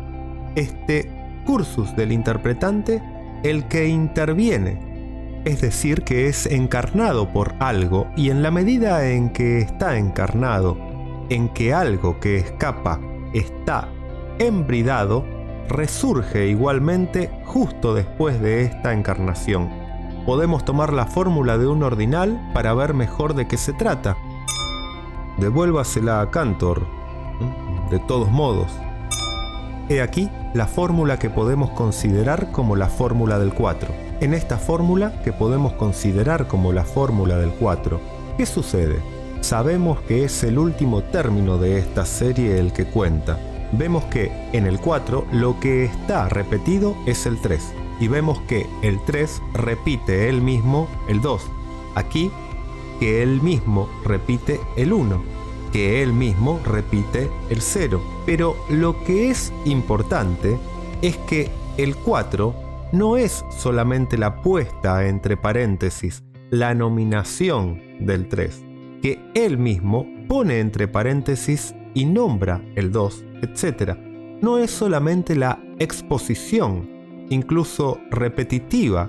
este cursus del interpretante el que interviene. Es decir, que es encarnado por algo, y en la medida en que está encarnado, en que algo que escapa está embridado, resurge igualmente justo después de esta encarnación. Podemos tomar la fórmula de un ordinal para ver mejor de qué se trata. Devuélvasela a Cantor, de todos modos. He aquí la fórmula que podemos considerar como la fórmula del 4. En esta fórmula que podemos considerar como la fórmula del 4, ¿qué sucede? Sabemos que es el último término de esta serie el que cuenta. Vemos que en el 4 lo que está repetido es el 3, y vemos que el 3 repite él mismo el 2. Aquí, que él mismo repite el 1, que él mismo repite el 0. Pero lo que es importante es que el 4 no es solamente la puesta entre paréntesis, la nominación del 3, que él mismo pone entre paréntesis y nombra el 2, etc. No es solamente la exposición, incluso repetitiva,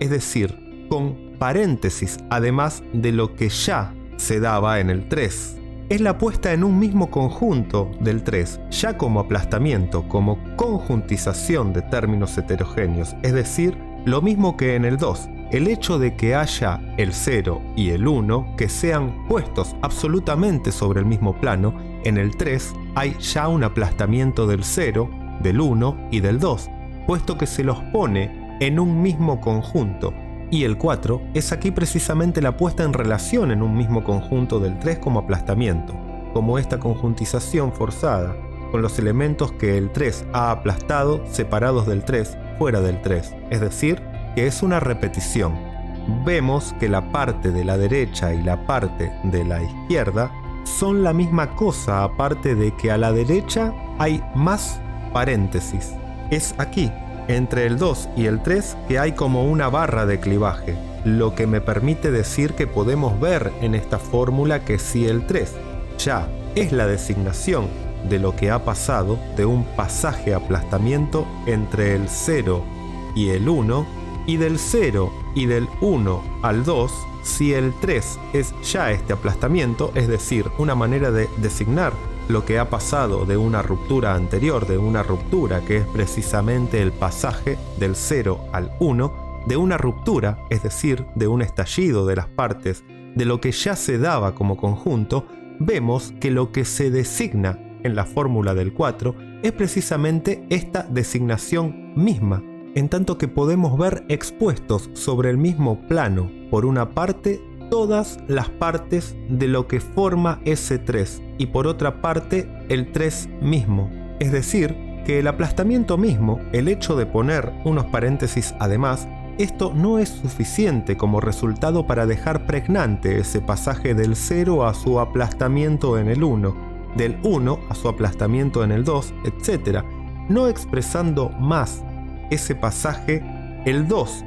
es decir, con paréntesis además de lo que ya se daba en el 3. Es la puesta en un mismo conjunto del 3, ya como aplastamiento, como conjuntización de términos heterogéneos, es decir, lo mismo que en el 2. El hecho de que haya el 0 y el 1 que sean puestos absolutamente sobre el mismo plano, en el 3 hay ya un aplastamiento del 0, del 1 y del 2, puesto que se los pone en un mismo conjunto. Y el 4 es aquí precisamente la puesta en relación en un mismo conjunto del 3 como aplastamiento, como esta conjuntización forzada, con los elementos que el 3 ha aplastado separados del 3, fuera del 3, es decir, que es una repetición. Vemos que la parte de la derecha y la parte de la izquierda son la misma cosa, aparte de que a la derecha hay más paréntesis. Es aquí, entre el 2 y el 3, que hay como una barra de clivaje, lo que me permite decir que podemos ver en esta fórmula que si el 3 ya es la designación de lo que ha pasado de un pasaje aplastamiento entre el 0 y el 1, y del 0 y del 1 al 2, si el 3 es ya este aplastamiento, es decir, una manera de designar lo que ha pasado de una ruptura anterior, de una ruptura que es precisamente el pasaje del 0 al 1, de una ruptura, es decir, de un estallido de las partes, de lo que ya se daba como conjunto, vemos que lo que se designa en la fórmula del 4 es precisamente esta designación misma, en tanto que podemos ver expuestos sobre el mismo plano, por una parte, todas las partes de lo que forma ese 3 y por otra parte el 3 mismo. Es decir, que el aplastamiento mismo, el hecho de poner unos paréntesis además, esto no es suficiente como resultado para dejar pregnante ese pasaje del 0 a su aplastamiento en el 1, del 1 a su aplastamiento en el 2, etc., no expresando más ese pasaje, el 2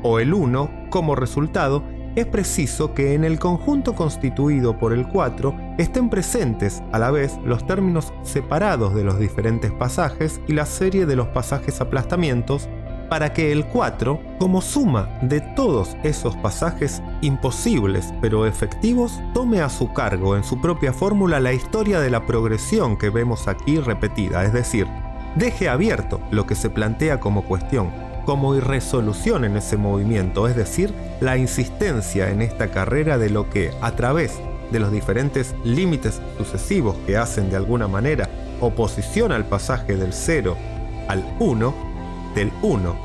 o el 1, como resultado. Es preciso que en el conjunto constituido por el 4 estén presentes a la vez los términos separados de los diferentes pasajes y la serie de los pasajes aplastamientos, para que el 4, como suma de todos esos pasajes imposibles pero efectivos, tome a su cargo en su propia fórmula la historia de la progresión que vemos aquí repetida, es decir, deje abierto lo que se plantea como cuestión, como irresolución en ese movimiento, es decir, la insistencia en esta carrera de lo que, a través de los diferentes límites sucesivos que hacen de alguna manera oposición al pasaje del 0 al 1, del 1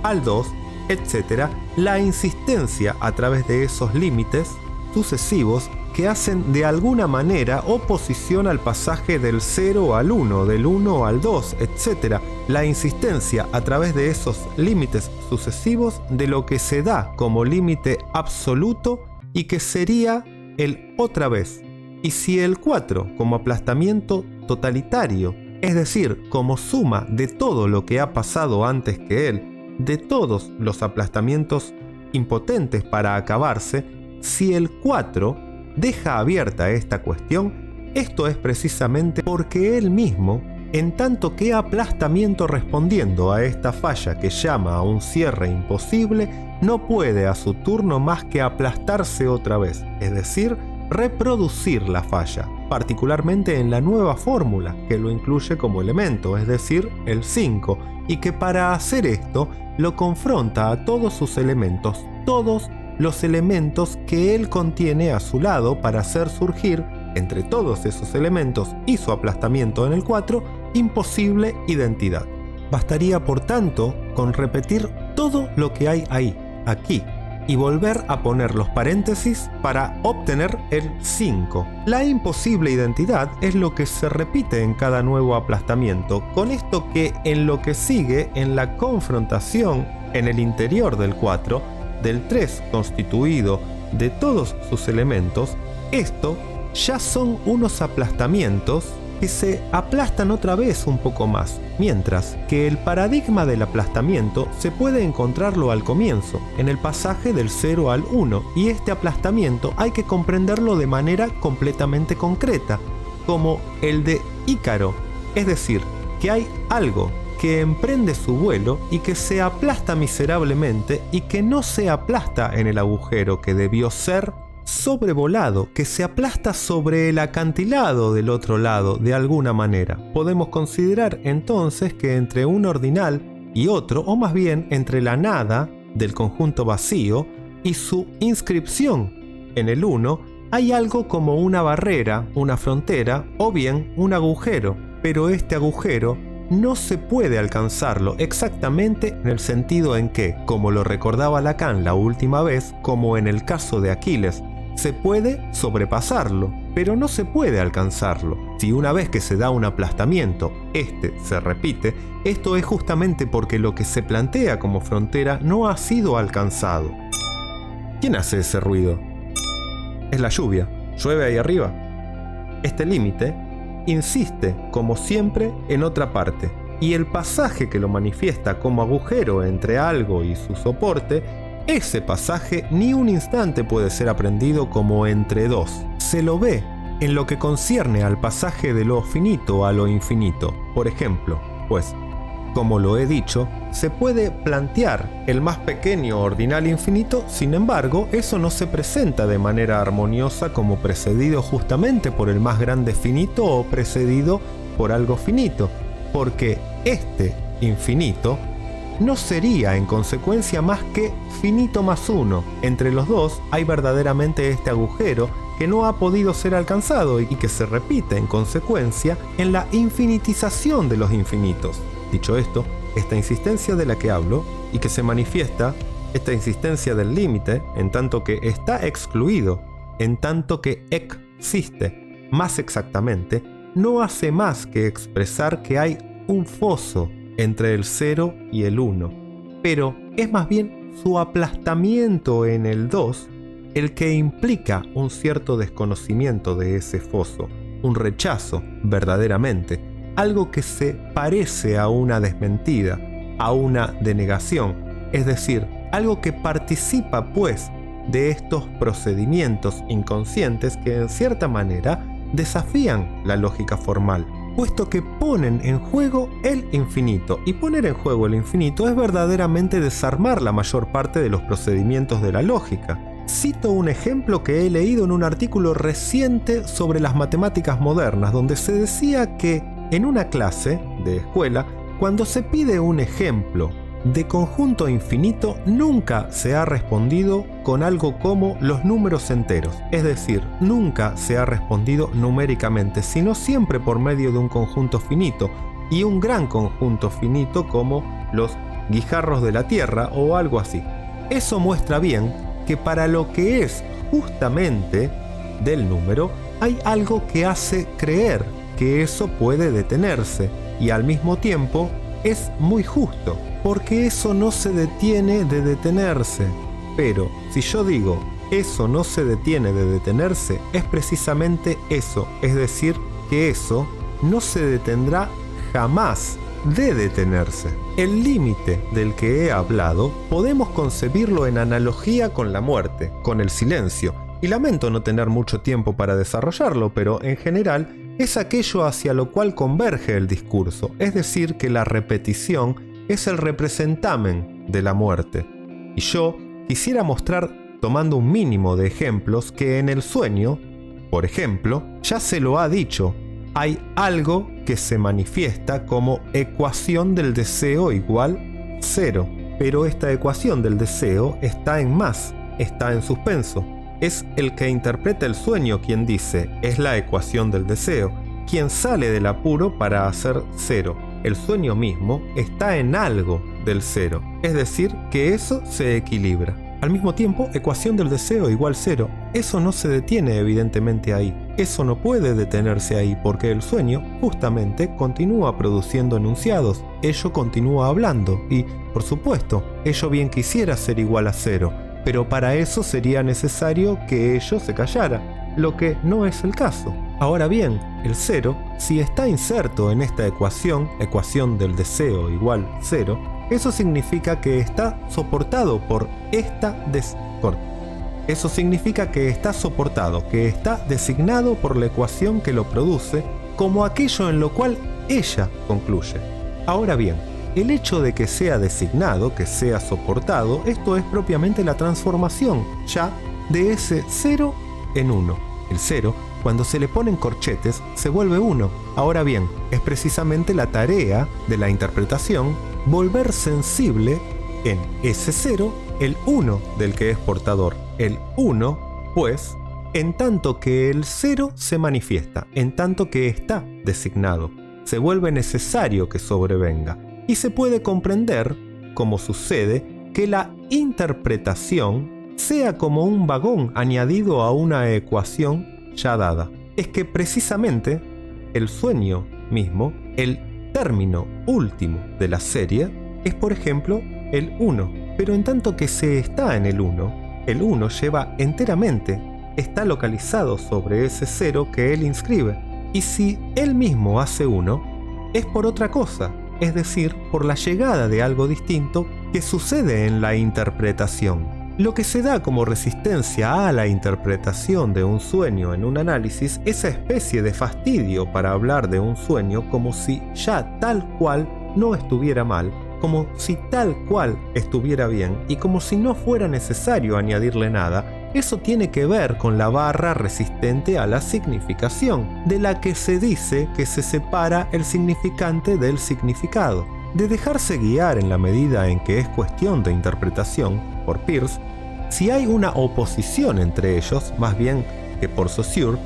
al 2, etc., la insistencia a través de esos límites sucesivos que hacen de alguna manera oposición al pasaje del 0 al 1, del 1 al 2, etc. La insistencia a través de esos límites sucesivos de lo que se da como límite absoluto y que sería el otra vez. Y si el 4 como aplastamiento totalitario, es decir, como suma de todo lo que ha pasado antes que él, de todos los aplastamientos impotentes para acabarse, si el 4 deja abierta esta cuestión, esto es precisamente porque él mismo, en tanto que aplastamiento respondiendo a esta falla que llama a un cierre imposible, no puede a su turno más que aplastarse otra vez, es decir, reproducir la falla, particularmente en la nueva fórmula que lo incluye como elemento, es decir, el 5, y que para hacer esto lo confronta a todos sus elementos, todos los elementos que él contiene a su lado para hacer surgir, entre todos esos elementos y su aplastamiento en el 4, imposible identidad. Bastaría, por tanto, con repetir todo lo que hay ahí, aquí, y volver a poner los paréntesis para obtener el 5. La imposible identidad es lo que se repite en cada nuevo aplastamiento, con esto que en lo que sigue en la confrontación en el interior del 4, del 3 constituido de todos sus elementos, esto ya son unos aplastamientos que se aplastan otra vez un poco más, mientras que el paradigma del aplastamiento se puede encontrarlo al comienzo, en el pasaje del 0 al 1, y este aplastamiento hay que comprenderlo de manera completamente concreta, como el de Ícaro, es decir, que hay algo que emprende su vuelo y que se aplasta miserablemente y que no se aplasta en el agujero que debió ser sobrevolado, que se aplasta sobre el acantilado del otro lado de alguna manera. Podemos considerar entonces que entre un ordinal y otro, o más bien entre la nada del conjunto vacío y su inscripción en el 1, hay algo como una barrera, una frontera o bien un agujero, pero este agujero no se puede alcanzarlo exactamente en el sentido en que, como lo recordaba Lacan la última vez, como en el caso de Aquiles, se puede sobrepasarlo, pero no se puede alcanzarlo. Si una vez que se da un aplastamiento, este se repite, esto es justamente porque lo que se plantea como frontera no ha sido alcanzado. ¿Quién hace ese ruido? Es la lluvia. ¿Llueve ahí arriba? Este límite insiste, como siempre, en otra parte, y el pasaje que lo manifiesta como agujero entre algo y su soporte, ese pasaje ni un instante puede ser aprendido como entre dos. Se lo ve en lo que concierne al pasaje de lo finito a lo infinito. Por ejemplo, pues, como lo he dicho, se puede plantear el más pequeño ordinal infinito, sin embargo, eso no se presenta de manera armoniosa como precedido justamente por el más grande finito o precedido por algo finito, porque este infinito no sería en consecuencia más que finito más 1. Entre los dos hay verdaderamente este agujero que no ha podido ser alcanzado y que se repite en consecuencia en la infinitización de los infinitos. Dicho esto, esta insistencia de la que hablo y que se manifiesta, esta insistencia del límite, en tanto que está excluido, en tanto que existe, más exactamente, no hace más que expresar que hay un foso entre el 0 y el 1, pero es más bien su aplastamiento en el 2 el que implica un cierto desconocimiento de ese foso, un rechazo verdaderamente, algo que se parece a una desmentida, a una denegación, es decir, algo que participa pues de estos procedimientos inconscientes que en cierta manera desafían la lógica formal, puesto que ponen en juego el infinito, y poner en juego el infinito es verdaderamente desarmar la mayor parte de los procedimientos de la lógica. Cito un ejemplo que he leído en un artículo reciente sobre las matemáticas modernas, donde se decía que en una clase de escuela, cuando se pide un ejemplo de conjunto infinito, nunca se ha respondido con algo como los números enteros, es decir, nunca se ha respondido numéricamente, sino siempre por medio de un conjunto finito, y un gran conjunto finito como los guijarros de la Tierra o algo así. Eso muestra bien que para lo que es justamente del número, hay algo que hace creer que eso puede detenerse, y al mismo tiempo es muy justo, porque eso no se detiene de detenerse. Pero si yo digo eso no se detiene de detenerse, es precisamente eso, es decir, que eso no se detendrá jamás de detenerse. El límite del que he hablado podemos concebirlo en analogía con la muerte, con el silencio, y lamento no tener mucho tiempo para desarrollarlo, pero en general es aquello hacia lo cual converge el discurso, es decir, que la repetición es el representamen de la muerte. Y yo quisiera mostrar, tomando un mínimo de ejemplos, que en el sueño, por ejemplo, ya se lo ha dicho, hay algo que se manifiesta como ecuación del deseo igual 0, pero esta ecuación del deseo está en más, está en suspenso. Es el que interpreta el sueño quien dice, es la ecuación del deseo, quien sale del apuro para hacer 0. El sueño mismo está en algo del 0, es decir, que eso se equilibra. Al mismo tiempo, ecuación del deseo igual 0. Eso no se detiene evidentemente ahí. Eso no puede detenerse ahí porque el sueño justamente continúa produciendo enunciados. Ello continúa hablando y, por supuesto, ello bien quisiera ser igual a 0. Pero para eso sería necesario que ello se callara, lo que no es el caso. Ahora bien, el 0, si está inserto en esta ecuación del deseo igual 0, eso significa que está soportado por esta Eso significa que está soportado, que está designado por la ecuación que lo produce como aquello en lo cual ella concluye. Ahora bien, el hecho de que sea designado, que sea soportado, esto es propiamente la transformación ya de ese 0 en 1. El 0, cuando se le ponen corchetes, se vuelve 1. Ahora bien, es precisamente la tarea de la interpretación volver sensible en ese 0 el 1 del que es portador. El 1, pues, en tanto que el 0 se manifiesta, en tanto que está designado, se vuelve necesario que sobrevenga. Y se puede comprender, como sucede, que la interpretación sea como un vagón añadido a una ecuación ya dada. Es que precisamente el sueño mismo, el término último de la serie, es por ejemplo el 1. Pero en tanto que se está en el 1 lleva enteramente, está localizado sobre ese 0 que él inscribe. Y si él mismo hace 1, es por otra cosa, es decir, por la llegada de algo distinto que sucede en la interpretación. Lo que se da como resistencia a la interpretación de un sueño en un análisis, esa especie de fastidio para hablar de un sueño como si ya tal cual no estuviera mal, como si tal cual estuviera bien y como si no fuera necesario añadirle nada, eso tiene que ver con la barra resistente a la significación, de la que se dice que se separa el significante del significado. De dejarse guiar en la medida en que es cuestión de interpretación, por Peirce, si hay una oposición entre ellos, más bien que por Saussure,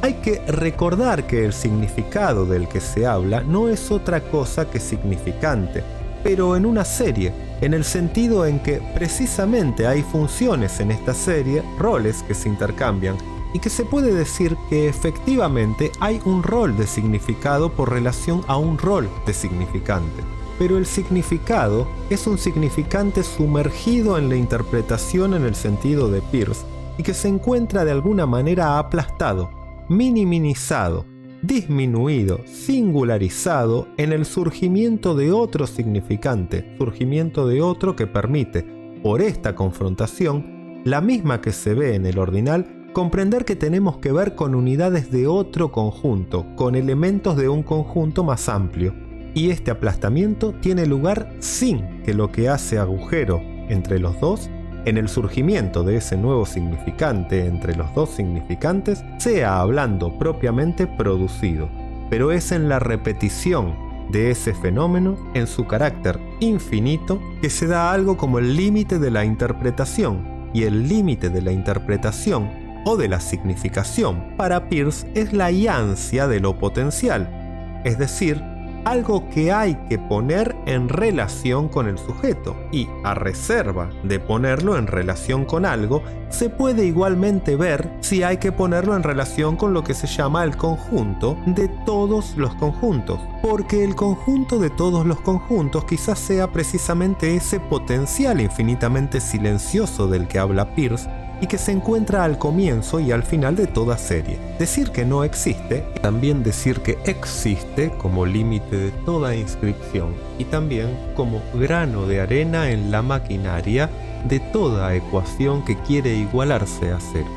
hay que recordar que el significado del que se habla no es otra cosa que significante, pero en una serie, en el sentido en que precisamente hay funciones en esta serie, roles que se intercambian, y que se puede decir que efectivamente hay un rol de significado por relación a un rol de significante. Pero el significado es un significante sumergido en la interpretación en el sentido de Peirce y que se encuentra de alguna manera aplastado, minimizado, disminuido, singularizado en el surgimiento de otro significante, surgimiento de otro que permite, por esta confrontación, la misma que se ve en el ordinal, comprender que tenemos que ver con unidades de otro conjunto, con elementos de un conjunto más amplio. Y este aplastamiento tiene lugar sin que lo que hace agujero entre los dos, en el surgimiento de ese nuevo significante entre los dos significantes, sea hablando propiamente producido, pero es en la repetición de ese fenómeno, en su carácter infinito, que se da algo como el límite de la interpretación, y el límite de la interpretación o de la significación para Peirce es la iancia de lo potencial, es decir, algo que hay que poner en relación con el sujeto, y a reserva de ponerlo en relación con algo, se puede igualmente ver si hay que ponerlo en relación con lo que se llama el conjunto de todos los conjuntos, porque el conjunto de todos los conjuntos quizás sea precisamente ese potencial infinitamente silencioso del que habla Peirce, y que se encuentra al comienzo y al final de toda serie. Decir que no existe, también decir que existe como límite de toda inscripción, y también como grano de arena en la maquinaria de toda ecuación que quiere igualarse a cero.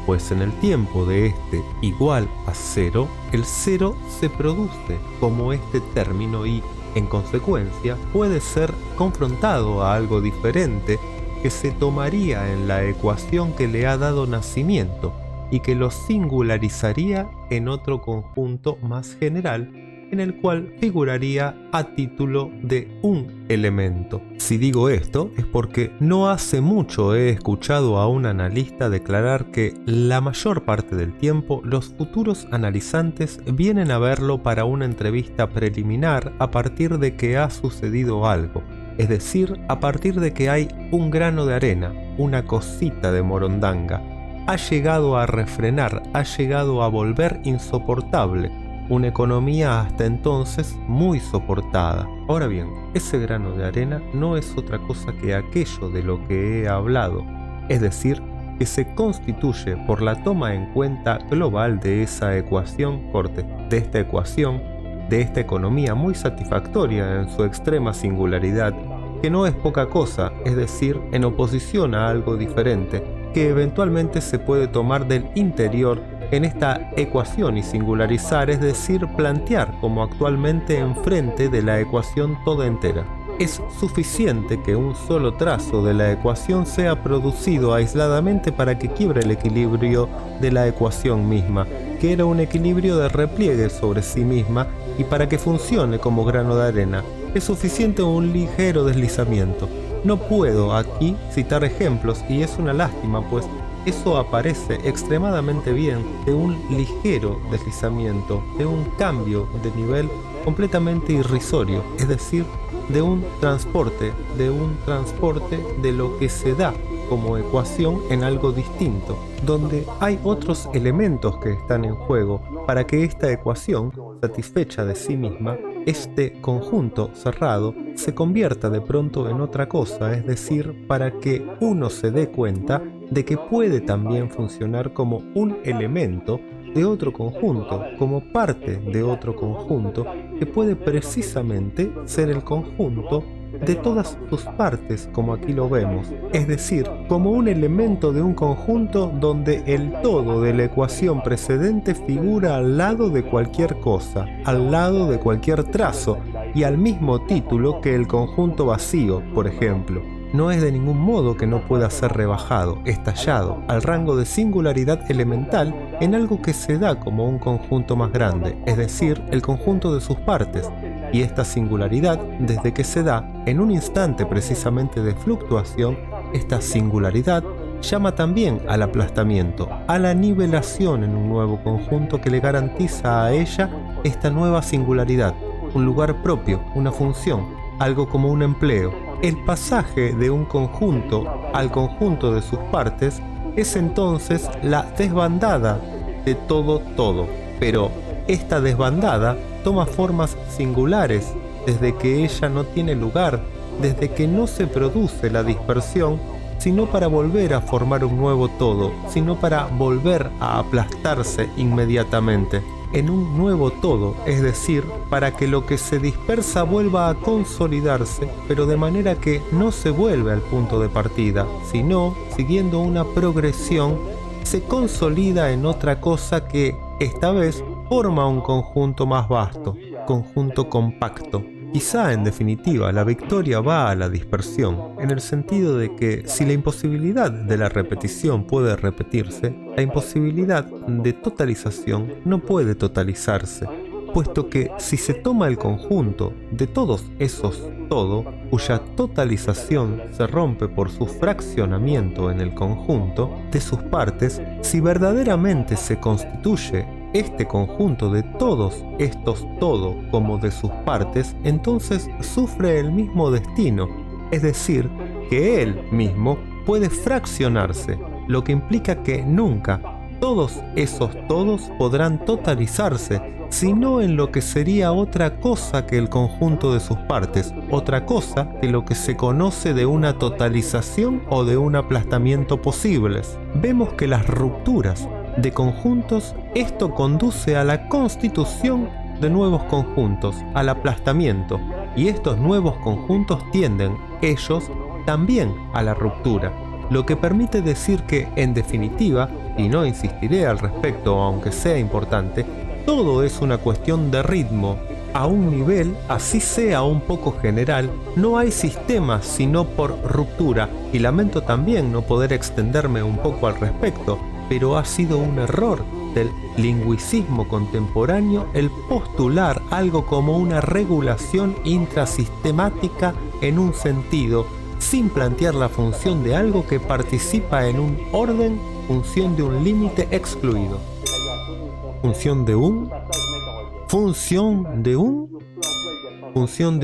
Pues en el tiempo de este igual a cero, el cero se produce como este término y, en consecuencia, puede ser confrontado a algo diferente que se tomaría en la ecuación que le ha dado nacimiento y que lo singularizaría en otro conjunto más general, en el cual figuraría a título de un elemento. Si digo esto es porque no hace mucho he escuchado a un analista declarar que la mayor parte del tiempo los futuros analizantes vienen a verlo para una entrevista preliminar a partir de que ha sucedido algo. Es decir, a partir de que hay un grano de arena, una cosita de morondanga, ha llegado a refrenar, ha llegado a volver insoportable una economía hasta entonces muy soportada. Ahora bien, ese grano de arena no es otra cosa que aquello de lo que he hablado, es decir, que se constituye por la toma en cuenta global de esa ecuación, de esta ecuación, de esta economía muy satisfactoria en su extrema singularidad, que no es poca cosa, es decir, en oposición a algo diferente, que eventualmente se puede tomar del interior en esta ecuación y singularizar, es decir, plantear como actualmente enfrente de la ecuación toda entera. Es suficiente que un solo trazo de la ecuación sea producido aisladamente para que quiebre el equilibrio de la ecuación misma, que era un equilibrio de repliegue sobre sí misma, y para que funcione como grano de arena es suficiente un ligero deslizamiento. No puedo aquí citar ejemplos y es una lástima, pues eso aparece extremadamente bien de un ligero deslizamiento, de un cambio de nivel completamente irrisorio, es decir, de un transporte de lo que se da como ecuación en algo distinto, donde hay otros elementos que están en juego para que esta ecuación, satisfecha de sí misma, este conjunto cerrado, se convierta de pronto en otra cosa, es decir, para que uno se dé cuenta de que puede también funcionar como un elemento de otro conjunto, como parte de otro conjunto, que puede precisamente ser el conjunto de todas sus partes, como aquí lo vemos, es decir, como un elemento de un conjunto donde el todo de la ecuación precedente figura al lado de cualquier cosa, al lado de cualquier trazo, y al mismo título que el conjunto vacío, por ejemplo. No es de ningún modo que no pueda ser rebajado, estallado, al rango de singularidad elemental en algo que se da como un conjunto más grande, es decir, el conjunto de sus partes. Y esta singularidad, desde que se da en un instante precisamente de fluctuación, esta singularidad llama también al aplastamiento, a la nivelación en un nuevo conjunto que le garantiza a ella esta nueva singularidad, un lugar propio, una función, algo como un empleo. El pasaje de un conjunto al conjunto de sus partes es entonces la desbandada de todo, pero esta desbandada toma formas singulares desde que ella no tiene lugar, desde que no se produce la dispersión, sino para volver a formar un nuevo todo, sino para volver a aplastarse inmediatamente en un nuevo todo, es decir, para que lo que se dispersa vuelva a consolidarse, pero de manera que no se vuelve al punto de partida, sino, siguiendo una progresión, se consolida en otra cosa que, esta vez, forma un conjunto más vasto, conjunto compacto. Quizá, en definitiva, la victoria va a la dispersión, en el sentido de que si la imposibilidad de la repetición puede repetirse, la imposibilidad de totalización no puede totalizarse, puesto que si se toma el conjunto de todos esos todo, cuya totalización se rompe por su fraccionamiento en el conjunto de sus partes, si verdaderamente se constituye este conjunto de todos estos todo como de sus partes, entonces sufre el mismo destino, es decir, que él mismo puede fraccionarse, lo que implica que nunca todos esos todos podrán totalizarse, sino en lo que sería otra cosa que el conjunto de sus partes, otra cosa que lo que se conoce de una totalización o de un aplastamiento posibles. Vemos que las rupturas de conjuntos, esto conduce a la constitución de nuevos conjuntos, al aplastamiento, y estos nuevos conjuntos tienden, ellos, también a la ruptura, lo que permite decir que, en definitiva, y no insistiré al respecto aunque sea importante, todo es una cuestión de ritmo. A un nivel, así sea un poco general, no hay sistema sino por ruptura, y lamento también no poder extenderme un poco al respecto, pero ha sido un error del lingüicismo contemporáneo el postular algo como una regulación intrasistemática en un sentido, sin plantear la función de algo que participa en un orden, función de un límite excluido. Función de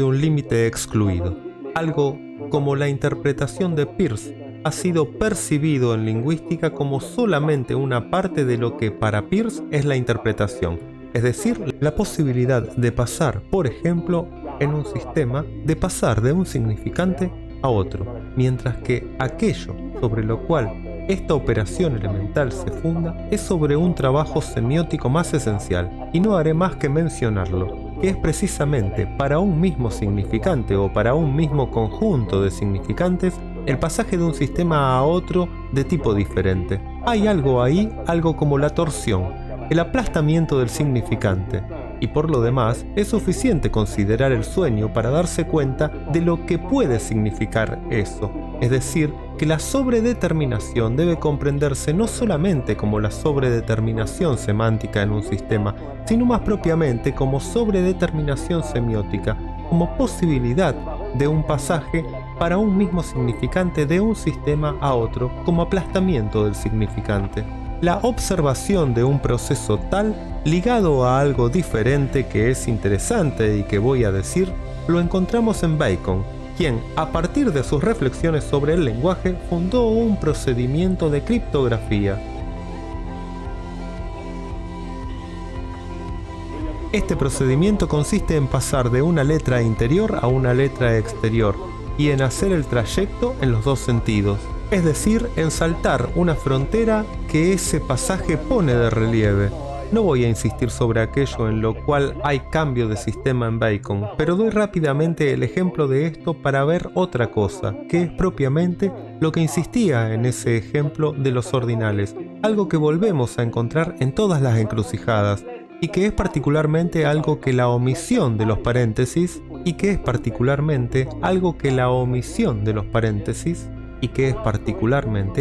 un límite excluido. Algo como la interpretación de Peirce ha sido percibido en lingüística como solamente una parte de lo que para Peirce es la interpretación, es decir, la posibilidad de pasar, por ejemplo, en un sistema, de pasar de un significante a otro, mientras que aquello sobre lo cual esta operación elemental se funda es sobre un trabajo semiótico más esencial, y no haré más que mencionarlo, que es precisamente para un mismo significante o para un mismo conjunto de significantes el pasaje de un sistema a otro de tipo diferente. Hay algo ahí, algo como la torsión, el aplastamiento del significante, y por lo demás es suficiente considerar el sueño para darse cuenta de lo que puede significar eso, es decir, que la sobredeterminación debe comprenderse no solamente como la sobredeterminación semántica en un sistema, sino más propiamente como sobredeterminación semiótica, como posibilidad de un pasaje para un mismo significante de un sistema a otro, como aplastamiento del significante. La observación de un proceso tal, ligado a algo diferente que es interesante y que voy a decir, lo encontramos en Bacon, quien, a partir de sus reflexiones sobre el lenguaje, fundó un procedimiento de criptografía. Este procedimiento consiste en pasar de una letra interior a una letra exterior y en hacer el trayecto en los dos sentidos, es decir, en saltar una frontera que ese pasaje pone de relieve. No voy a insistir sobre aquello en lo cual hay cambio de sistema en Bacon, pero doy rápidamente el ejemplo de esto para ver otra cosa, que es propiamente lo que insistía en ese ejemplo de los ordinales, algo que volvemos a encontrar en todas las encrucijadas, y que es particularmente algo que la omisión de los paréntesis, y que es particularmente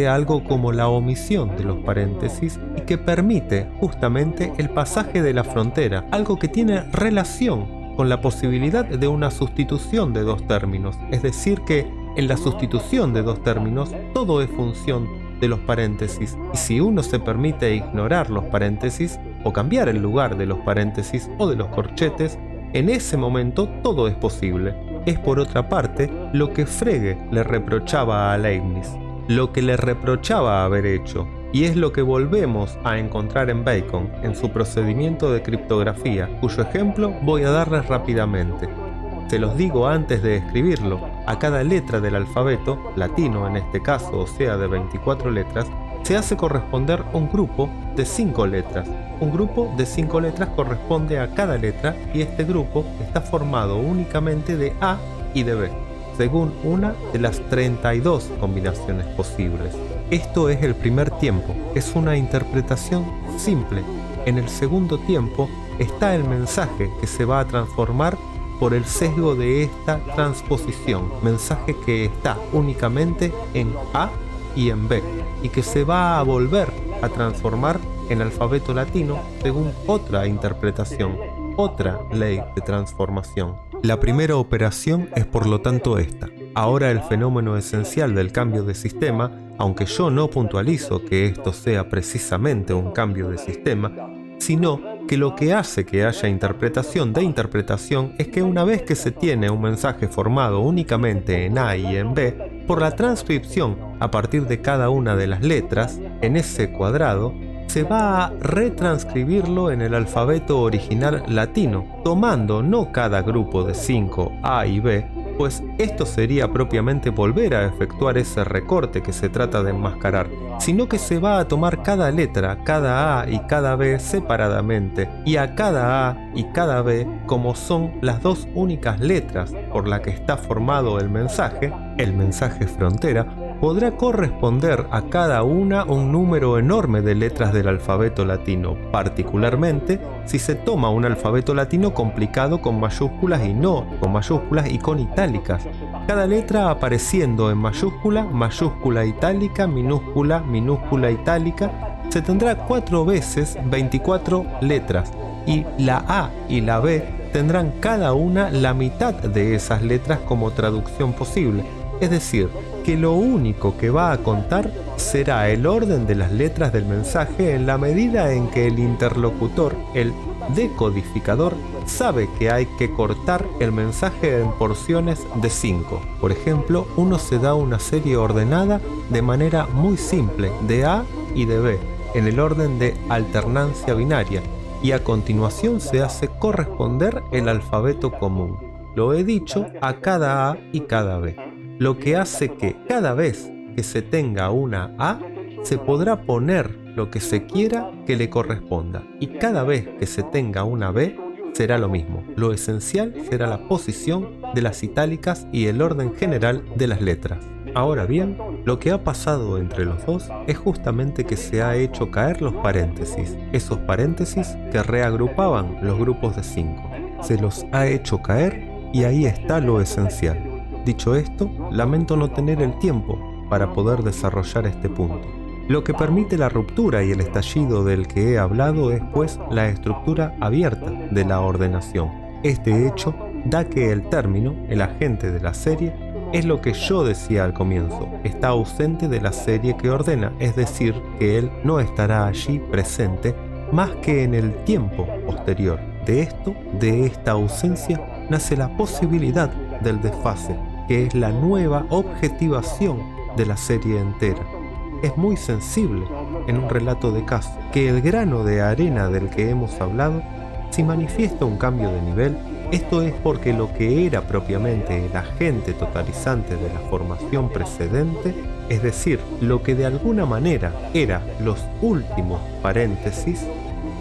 algo como la omisión de los paréntesis y que permite justamente el pasaje de la frontera, algo que tiene relación con la posibilidad de una sustitución de dos términos, es decir que en la sustitución de dos términos todo es función de los paréntesis, y si uno se permite ignorar los paréntesis o cambiar el lugar de los paréntesis o de los corchetes, en ese momento todo es posible. es por otra parte lo que Frege le reprochaba a Leibniz, lo que le reprochaba haber hecho, y es lo que volvemos a encontrar en Bacon, en su procedimiento de criptografía, cuyo ejemplo voy a darles rápidamente. Se los digo antes de escribirlo, a cada letra del alfabeto, latino en este caso, o sea de 24 letras, se hace corresponder un grupo de 5 letras. Un grupo de 5 letras corresponde a cada letra y este grupo está formado únicamente de A y de B, según una de las 32 combinaciones posibles. Esto es el primer tiempo, es una interpretación simple. En el segundo tiempo está el mensaje que se va a transformar por el sesgo de esta transposición, mensaje que está únicamente en A y en B, y que se va a volver a transformar en alfabeto latino según otra interpretación, otra ley de transformación. La primera operación es por lo tanto esta. Ahora el fenómeno esencial del cambio de sistema, aunque yo no puntualizo que esto sea precisamente un cambio de sistema, sino que lo que hace que haya interpretación de interpretación es que una vez que se tiene un mensaje formado únicamente en A y en B, por la transcripción a partir de cada una de las letras, en ese cuadrado, se va a retranscribirlo en el alfabeto original latino, tomando no cada grupo de 5 A y B, pues esto sería propiamente volver a efectuar ese recorte que se trata de enmascarar, sino que se va a tomar cada letra, cada A y cada B separadamente, y a cada A y cada B como son las dos únicas letras por la que está formado el mensaje frontera, podrá corresponder a cada una un número enorme de letras del alfabeto latino, particularmente si se toma un alfabeto latino complicado con mayúsculas y no con mayúsculas y con itálicas. Cada letra apareciendo en mayúscula, mayúscula itálica, minúscula, minúscula itálica, se tendrá 4 veces 24 letras y la A y la B tendrán cada una la mitad de esas letras como traducción posible. Es decir, que lo único que va a contar será el orden de las letras del mensaje en la medida en que el interlocutor, el decodificador, sabe que hay que cortar el mensaje en porciones de 5. Por ejemplo, uno se da una serie ordenada de manera muy simple de A y de B, en el orden de alternancia binaria, y a continuación se hace corresponder el alfabeto común. Lo he dicho, a cada A y cada B. Lo que hace que cada vez que se tenga una A, se podrá poner lo que se quiera que le corresponda. Y cada vez que se tenga una B, será lo mismo. Lo esencial será la posición de las itálicas y el orden general de las letras. Ahora bien, lo que ha pasado entre los dos es justamente que se ha hecho caer los paréntesis, esos paréntesis que reagrupaban los grupos de 5. Se los ha hecho caer y ahí está lo esencial. Dicho esto, lamento no tener el tiempo para poder desarrollar este punto. Lo que permite la ruptura y el estallido del que he hablado es, pues, la estructura abierta de la ordenación. Este hecho da que el término, el agente de la serie, es lo que yo decía al comienzo, está ausente de la serie que ordena, es decir, que él no estará allí presente más que en el tiempo posterior. De esta ausencia, nace la posibilidad del desfase, que es la nueva objetivación de la serie entera. Es muy sensible en un relato de caso que el grano de arena del que hemos hablado, si manifiesta un cambio de nivel, esto es porque lo que era propiamente el agente totalizante de la formación precedente, es decir, lo que de alguna manera era los últimos paréntesis,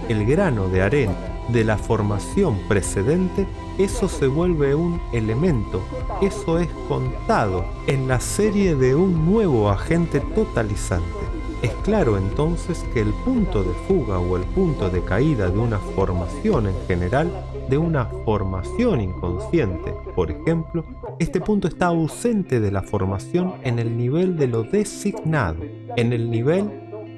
el grano de arena de la formación precedente, eso se vuelve un elemento, eso es contado en la serie de un nuevo agente totalizante. Es claro entonces que el punto de fuga o el punto de caída de una formación en general, de una formación inconsciente, por ejemplo, este punto está ausente de la formación en el nivel de lo designado, en el nivel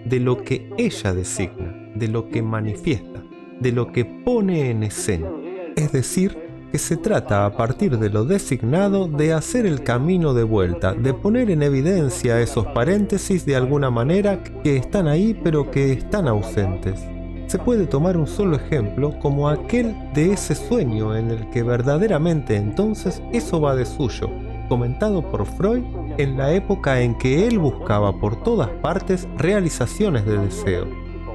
de lo que ella designa, de lo que manifiesta, de lo que pone en escena. Es decir, que se trata a partir de lo designado de hacer el camino de vuelta, de poner en evidencia esos paréntesis de alguna manera que están ahí pero que están ausentes. se puede tomar un solo ejemplo como aquel de ese sueño en el que verdaderamente entonces eso va de suyo, comentado por Freud en la época en que él buscaba por todas partes realizaciones de deseo,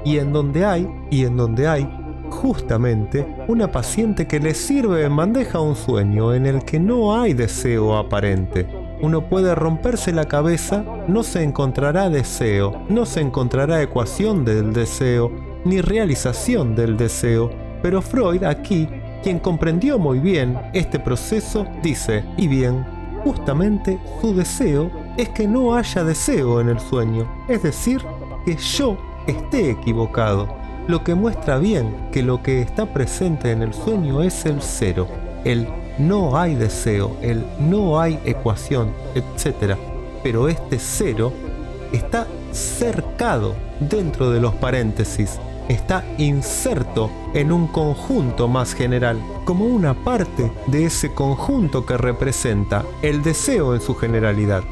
y en donde hay justamente una paciente que le sirve en bandeja un sueño en el que no hay deseo aparente. Uno puede romperse la cabeza, no se encontrará deseo, no se encontrará ecuación del deseo, ni realización del deseo, pero Freud aquí, quien comprendió muy bien este proceso, dice, y bien, justamente su deseo es que no haya deseo en el sueño, es decir, que yo esté equivocado, lo que muestra bien que lo que está presente en el sueño es el cero, el no hay deseo, el no hay ecuación, etc. Pero este cero está cercado dentro de los paréntesis, está inserto en un conjunto más general, como una parte de ese conjunto que representa el deseo en su generalidad.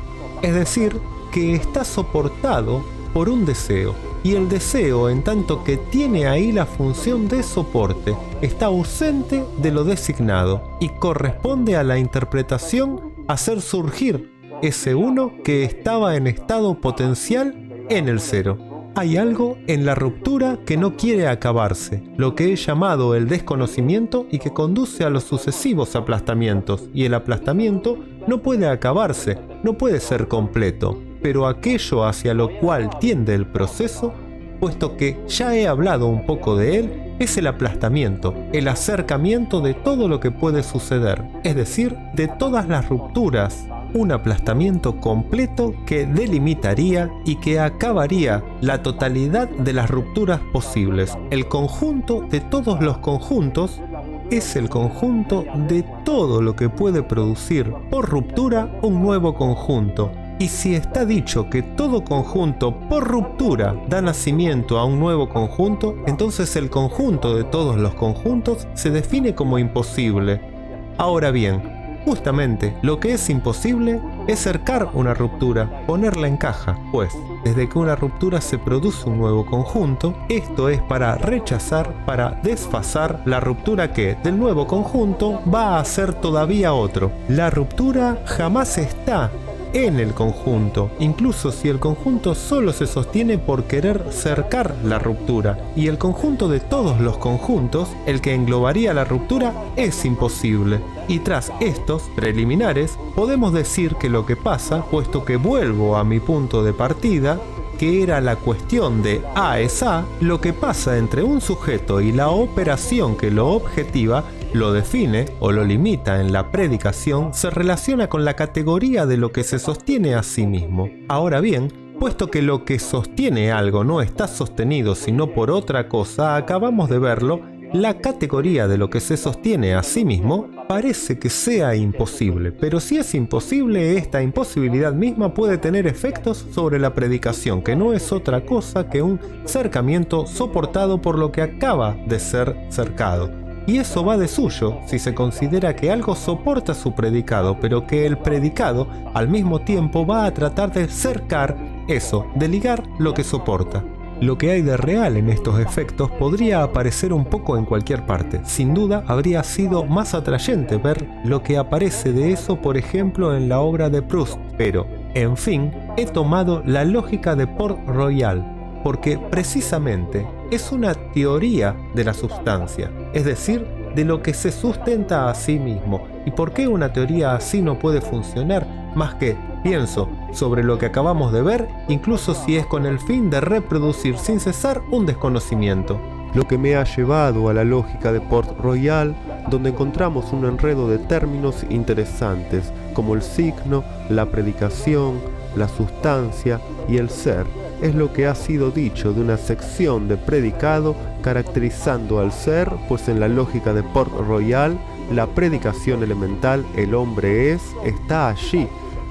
Es decir, que está soportado por un deseo, y el deseo, en tanto que tiene ahí la función de soporte, está ausente de lo designado y corresponde a la interpretación hacer surgir ese uno que estaba en estado potencial en el cero. Hay algo en la ruptura que no quiere acabarse, lo que he llamado el desconocimiento y que conduce a los sucesivos aplastamientos, y el aplastamiento no puede acabarse, no puede ser completo, pero aquello hacia lo cual tiende el proceso, puesto que ya he hablado un poco de él, es el aplastamiento, el acercamiento de todo lo que puede suceder, es decir, de todas las rupturas, un aplastamiento completo que delimitaría y que acabaría la totalidad de las rupturas posibles. El conjunto de todos los conjuntos es el conjunto de todo lo que puede producir por ruptura un nuevo conjunto. Y si está dicho que todo conjunto por ruptura da nacimiento a un nuevo conjunto, entonces el conjunto de todos los conjuntos se define como imposible. Ahora bien, justamente lo que es imposible es cercar una ruptura, ponerla en caja, pues desde que una ruptura se produce un nuevo conjunto, esto es para rechazar, para desfasar la ruptura que del nuevo conjunto va a ser todavía otro. La ruptura jamás está en el conjunto, incluso si el conjunto solo se sostiene por querer cercar la ruptura, y el conjunto de todos los conjuntos, el que englobaría la ruptura, es imposible. Y tras estos preliminares, podemos decir que lo que pasa, puesto que vuelvo a mi punto de partida, que era la cuestión de A es A, lo que pasa entre un sujeto y la operación que lo objetiva, lo define o lo limita en la predicación, se relaciona con la categoría de lo que se sostiene a sí mismo. Ahora bien, puesto que lo que sostiene algo no está sostenido sino por otra cosa, acabamos de verlo, la categoría de lo que se sostiene a sí mismo parece que sea imposible, pero si es imposible, esta imposibilidad misma puede tener efectos sobre la predicación, que no es otra cosa que un cercamiento soportado por lo que acaba de ser cercado. Y eso va de suyo si se considera que algo soporta su predicado, pero que el predicado al mismo tiempo va a tratar de cercar eso, de ligar lo que soporta. Lo que hay de real en estos efectos podría aparecer un poco en cualquier parte. Sin duda habría sido más atrayente ver lo que aparece de eso, por ejemplo, en la obra de Proust. Pero, en fin, he tomado la lógica de Port-Royal, porque precisamente es una teoría de la substancia, es decir, de lo que se sustenta a sí mismo. ¿Y por qué una teoría así no puede funcionar? Más que, pienso, sobre lo que acabamos de ver, incluso si es con el fin de reproducir sin cesar un desconocimiento. Lo que me ha llevado a la lógica de Port-Royal, donde encontramos un enredo de términos interesantes, como el signo, la predicación, la sustancia y el ser, es lo que ha sido dicho de una sección de predicado caracterizando al ser, pues en la lógica de Port-Royal, la predicación elemental, el hombre es, está allí,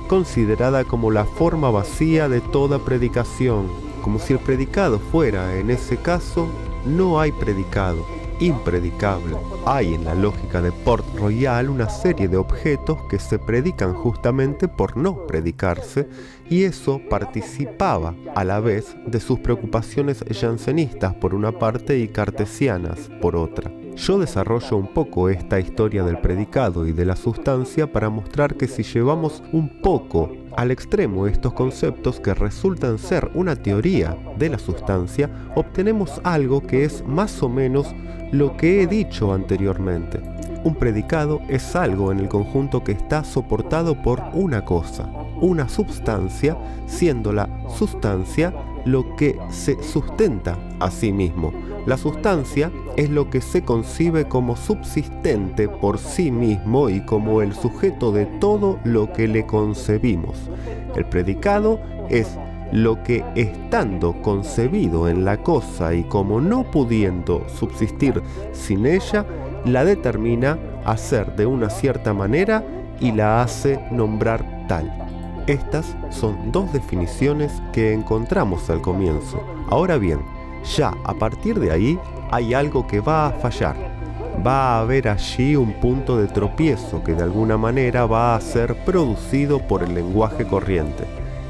considerada como la forma vacía de toda predicación, como si el predicado fuera, en ese caso, no hay predicado, impredicable. Hay en la lógica de Port-Royal una serie de objetos que se predican justamente por no predicarse, y eso participaba a la vez de sus preocupaciones jansenistas por una parte y cartesianas por otra. Yo desarrollo un poco esta historia del predicado y de la sustancia para mostrar que si llevamos un poco al extremo estos conceptos que resultan ser una teoría de la sustancia, obtenemos algo que es más o menos lo que he dicho anteriormente. Un predicado es algo en el conjunto que está soportado por una cosa, una substancia, siendo la sustancia lo que se sustenta a sí mismo. La sustancia es lo que se concibe como subsistente por sí mismo y como el sujeto de todo lo que le concebimos. El predicado es lo que, estando concebido en la cosa y como no pudiendo subsistir sin ella, la determina a ser de una cierta manera y la hace nombrar tal. Estas son dos definiciones que encontramos al comienzo. Ahora bien, ya a partir de ahí hay algo que va a fallar. Va a haber allí un punto de tropiezo que de alguna manera va a ser producido por el lenguaje corriente.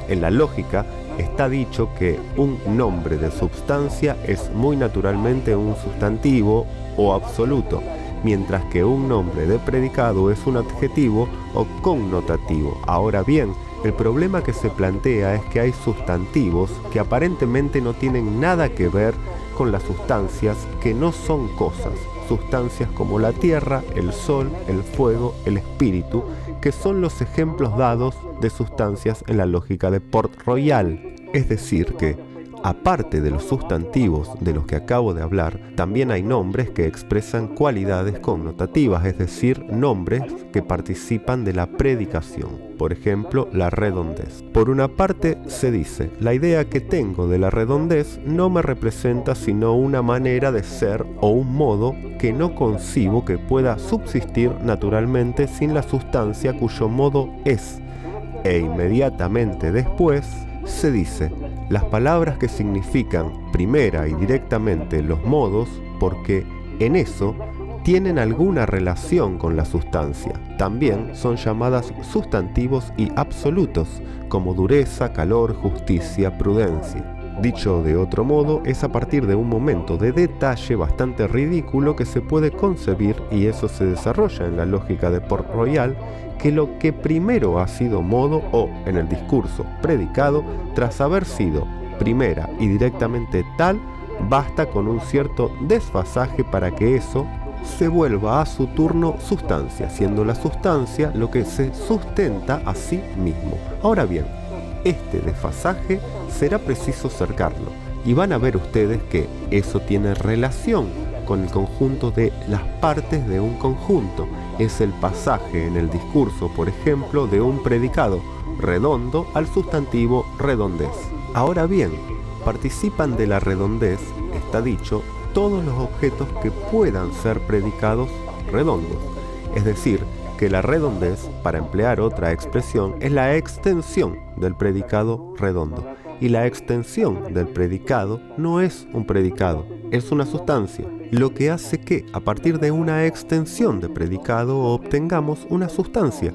En la lógica está dicho que un nombre de substancia es muy naturalmente un sustantivo o absoluto, mientras que un nombre de predicado es un adjetivo o connotativo. Ahora bien, el problema que se plantea es que hay sustantivos que aparentemente no tienen nada que ver con las sustancias, que no son cosas, sustancias como la tierra, el sol, el fuego, el espíritu, que son los ejemplos dados de sustancias en la lógica de Port-Royal. Es decir que, aparte de los sustantivos de los que acabo de hablar, también hay nombres que expresan cualidades connotativas, es decir, nombres que participan de la predicación. Por ejemplo, la redondez. Por una parte se dice, la idea que tengo de la redondez no me representa sino una manera de ser o un modo que no concibo que pueda subsistir naturalmente sin la sustancia cuyo modo es. E inmediatamente después se dice, las palabras que significan primera y directamente los modos, porque en eso tienen alguna relación con la sustancia. También son llamadas sustantivos y absolutos, como dureza, calor, justicia, prudencia. Dicho de otro modo, es a partir de un momento de detalle bastante ridículo que se puede concebir, y eso se desarrolla en la lógica de Port-Royal, que lo que primero ha sido modo o, en el discurso, predicado, tras haber sido primera y directamente tal, basta con un cierto desfasaje para que eso se vuelva a su turno sustancia, siendo la sustancia lo que se sustenta a sí mismo. Ahora bien, este desfasaje será preciso cercarlo, y van a ver ustedes que eso tiene relación con el conjunto de las partes de un conjunto. Es el pasaje en el discurso, por ejemplo, de un predicado redondo al sustantivo redondez. Ahora bien, participan de la redondez, está dicho, todos los objetos que puedan ser predicados redondos. Es decir, que la redondez, para emplear otra expresión, es la extensión del predicado redondo. Y la extensión del predicado no es un predicado, es una sustancia, lo que hace que, a partir de una extensión de predicado, obtengamos una sustancia.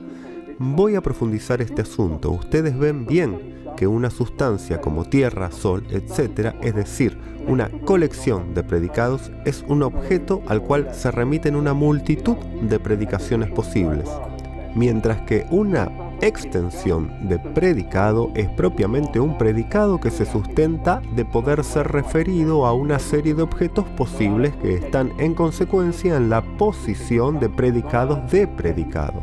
Voy a profundizar este asunto. Ustedes ven bien que una sustancia como tierra, sol, etc., es decir, una colección de predicados, es un objeto al cual se remiten una multitud de predicaciones posibles, mientras que una extensión de predicado es propiamente un predicado que se sustenta de poder ser referido a una serie de objetos posibles que están en consecuencia en la posición de predicados de predicado,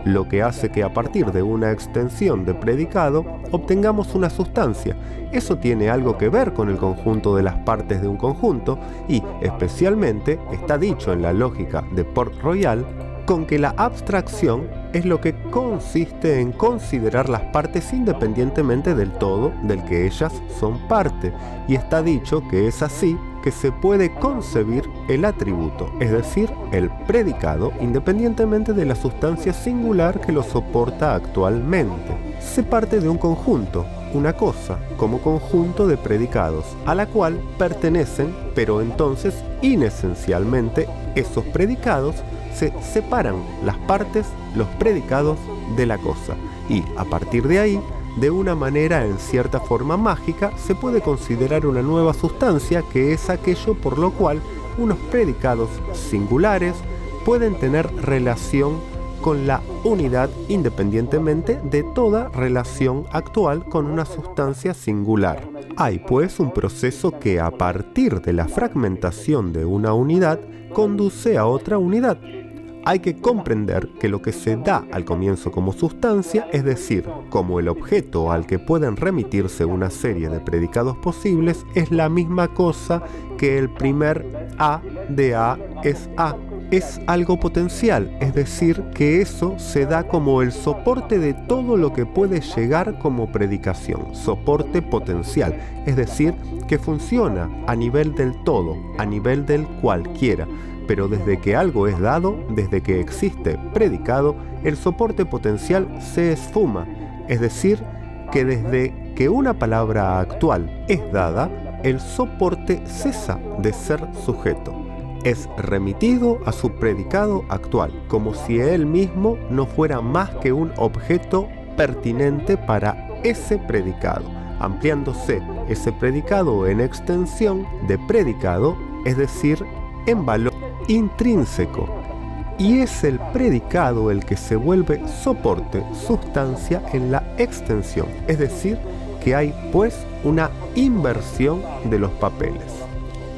lo que hace que a partir de una extensión de predicado obtengamos una sustancia. Eso tiene algo que ver con el conjunto de las partes de un conjunto y, especialmente, está dicho en la lógica de Port-Royal, con que la abstracción es lo que consiste en considerar las partes independientemente del todo del que ellas son parte, y está dicho que es así que se puede concebir el atributo, es decir, el predicado, independientemente de la sustancia singular que lo soporta actualmente. se parte de un conjunto, una cosa, como conjunto de predicados, a la cual pertenecen, pero entonces inesencialmente esos predicados se separan las partes, los predicados de la cosa, y a partir de ahí, de una manera en cierta forma mágica, se puede considerar una nueva sustancia, que es aquello por lo cual unos predicados singulares pueden tener relación con la unidad independientemente de toda relación actual con una sustancia singular. Hay pues un proceso que, a partir de la fragmentación de una unidad, conduce a otra unidad. Hay que comprender que lo que se da al comienzo como sustancia, es decir, como el objeto al que pueden remitirse una serie de predicados posibles, es la misma cosa que el primer A de A es A. Es algo potencial, es decir, que eso se da como el soporte de todo lo que puede llegar como predicación, soporte potencial, es decir, que funciona a nivel del todo, a nivel del cualquiera. Pero desde que algo es dado, desde que existe predicado, el soporte potencial se esfuma, es decir, que desde que una palabra actual es dada, el soporte cesa de ser sujeto. Es remitido a su predicado actual, como si él mismo no fuera más que un objeto pertinente para ese predicado, ampliándose ese predicado en extensión de predicado, es decir, en valor intrínseco. Y es el predicado el que se vuelve soporte, sustancia en la extensión, es decir, que hay pues una inversión de los papeles.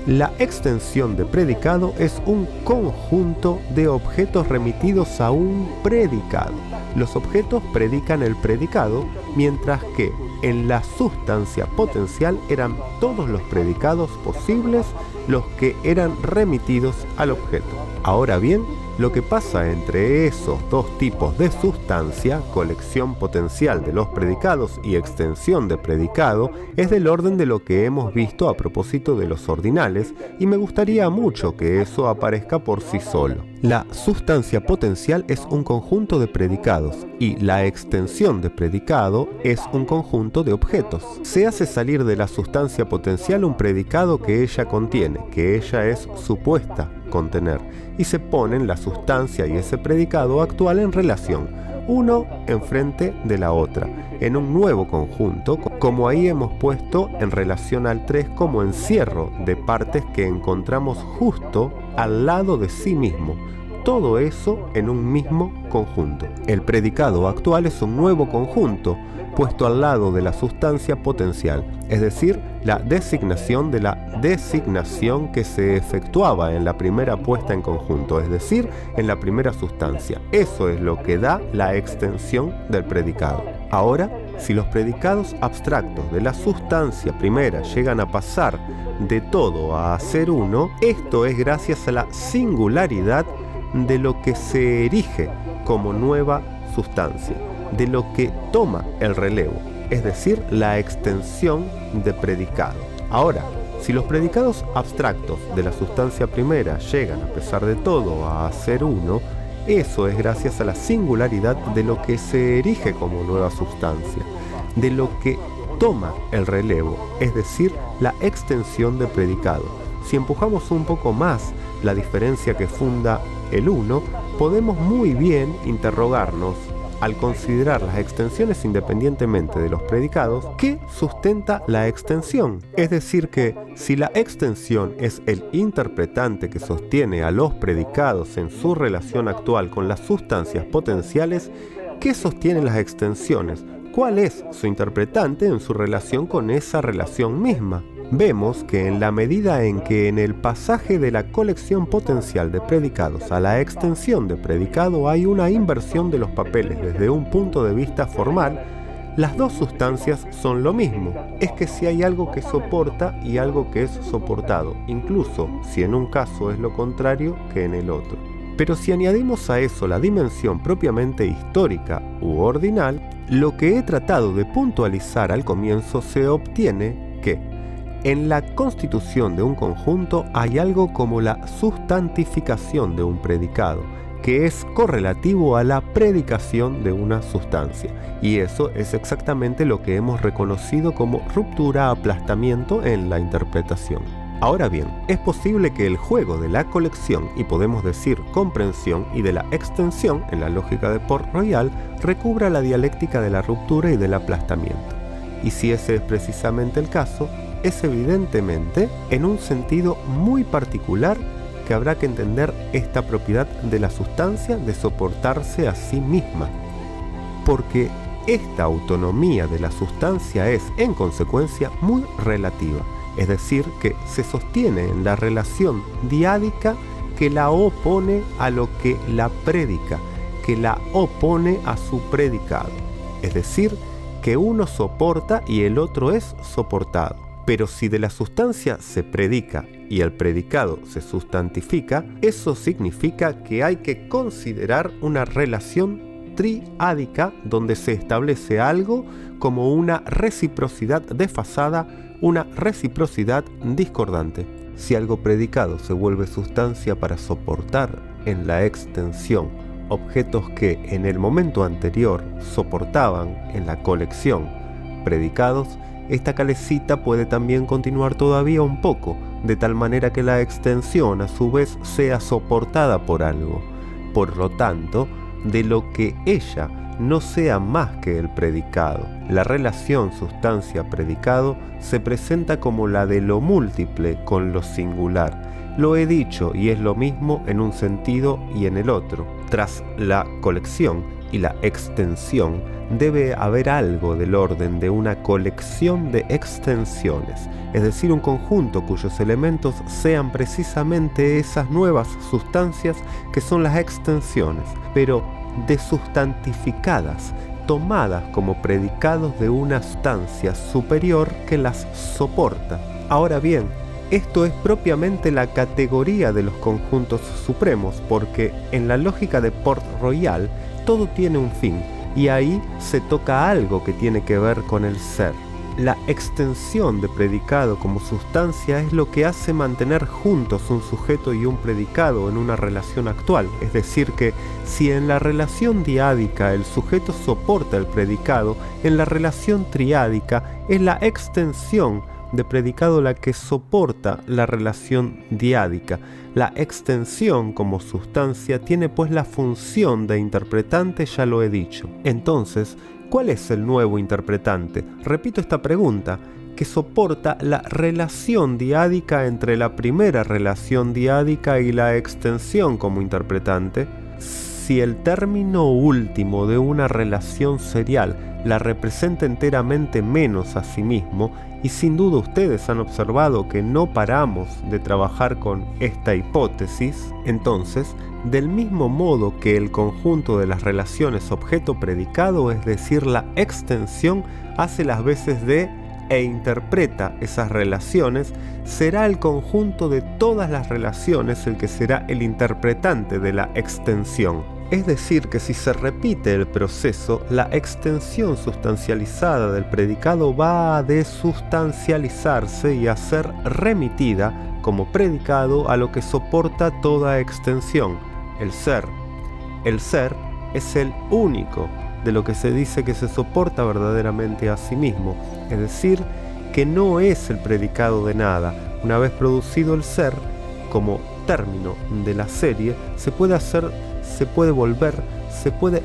La extensión de predicado es un conjunto de objetos remitidos a un predicado. Los objetos predican el predicado, mientras que en la sustancia potencial eran todos los predicados posibles los que eran remitidos al objeto. Ahora bien, lo que pasa entre esos dos tipos de sustancia, colección potencial de los predicados y extensión de predicado, es del orden de lo que hemos visto a propósito de los ordinales, y me gustaría mucho que eso aparezca por sí solo. La sustancia potencial es un conjunto de predicados y la extensión de predicado es un conjunto de objetos. Se hace salir de la sustancia potencial un predicado que ella contiene, que ella es supuesta contener, y se ponen la sustancia y ese predicado actual en relación, uno enfrente de la otra, en un nuevo conjunto, como ahí hemos puesto en relación al 3 como encierro de partes que encontramos justo al lado de sí mismo. Todo eso en un mismo conjunto. El predicado actual es un nuevo conjunto, puesto al lado de la sustancia potencial, es decir, la designación de la designación que se efectuaba en la primera puesta en conjunto, es decir, en la primera sustancia. Eso es lo que da la extensión del predicado. Ahora, si los predicados abstractos de la sustancia primera llegan a pasar de todo a ser uno, esto es gracias a la singularidad de lo que se erige como nueva sustancia, de lo que toma el relevo, es decir, la extensión de predicado. Ahora, si los predicados abstractos de la sustancia primera llegan, a pesar de todo, a ser uno, eso es gracias a la singularidad de lo que se erige como nueva sustancia, de lo que toma el relevo, es decir, la extensión de predicado. Si empujamos un poco más la diferencia que funda el uno, podemos muy bien interrogarnos, al considerar las extensiones independientemente de los predicados, ¿qué sustenta la extensión? Es decir que, si la extensión es el interpretante que sostiene a los predicados en su relación actual con las sustancias potenciales, ¿qué sostienen las extensiones? ¿Cuál es su interpretante en su relación con esa relación misma? Vemos que en la medida en que en el pasaje de la colección potencial de predicados a la extensión de predicado hay una inversión de los papeles desde un punto de vista formal, las dos sustancias son lo mismo. Es que si hay algo que soporta y algo que es soportado, incluso si en un caso es lo contrario que en el otro. Pero si añadimos a eso la dimensión propiamente histórica u ordinal, lo que he tratado de puntualizar al comienzo, se obtiene que en la constitución de un conjunto hay algo como la sustantificación de un predicado, que es correlativo a la predicación de una sustancia. Y eso es exactamente lo que hemos reconocido como ruptura-aplastamiento en la interpretación. Ahora bien, es posible que el juego de la colección, y podemos decir comprensión, y de la extensión, en la lógica de Port-Royal, recubra la dialéctica de la ruptura y del aplastamiento. Y si ese es precisamente el caso, es evidentemente en un sentido muy particular que habrá que entender esta propiedad de la sustancia de soportarse a sí misma. Porque esta autonomía de la sustancia es, en consecuencia, muy relativa. Es decir, que se sostiene en la relación diádica que la opone a lo que la predica, que la opone a su predicado. Es decir, que uno soporta y el otro es soportado. Pero si de la sustancia se predica y el predicado se sustantifica, eso significa que hay que considerar una relación triádica donde se establece algo como una reciprocidad desfasada, una reciprocidad discordante. Si algo predicado se vuelve sustancia para soportar en la extensión objetos que en el momento anterior soportaban en la colección predicados, esta calecita puede también continuar todavía un poco, de tal manera que la extensión a su vez sea soportada por algo. Por lo tanto, de lo que ella no sea más que el predicado. La relación sustancia-predicado se presenta como la de lo múltiple con lo singular. Lo he dicho y es lo mismo en un sentido y en el otro. Tras la colección y la extensión, debe haber algo del orden de una colección de extensiones, es decir, un conjunto cuyos elementos sean precisamente esas nuevas sustancias que son las extensiones, pero desustantificadas, tomadas como predicados de una sustancia superior que las soporta. Ahora bien, esto es propiamente la categoría de los conjuntos supremos, porque en la lógica de Port-Royal todo tiene un fin, y ahí se toca algo que tiene que ver con el ser. La extensión de predicado como sustancia es lo que hace mantener juntos un sujeto y un predicado en una relación actual. Es decir que si en la relación diádica el sujeto soporta el predicado, en la relación triádica es la extensión de predicado la que soporta la relación diádica. La extensión como sustancia tiene pues la función de interpretante, ya lo he dicho. Entonces, ¿cuál es el nuevo interpretante? Repito esta pregunta, que soporta la relación diádica entre la primera relación diádica y la extensión como interpretante. Si el término último de una relación serial la representa enteramente menos a sí mismo, y sin duda ustedes han observado que no paramos de trabajar con esta hipótesis, entonces, del mismo modo que el conjunto de las relaciones objeto-predicado, es decir, la extensión, hace las veces de e interpreta esas relaciones, será el conjunto de todas las relaciones el que será el interpretante de la extensión. Es decir, que si se repite el proceso, la extensión sustancializada del predicado va a desustancializarse y a ser remitida como predicado a lo que soporta toda extensión, el ser. El ser es el único de lo que se dice que se soporta verdaderamente a sí mismo, es decir, que no es el predicado de nada. Una vez producido el ser, como término de la serie, se puede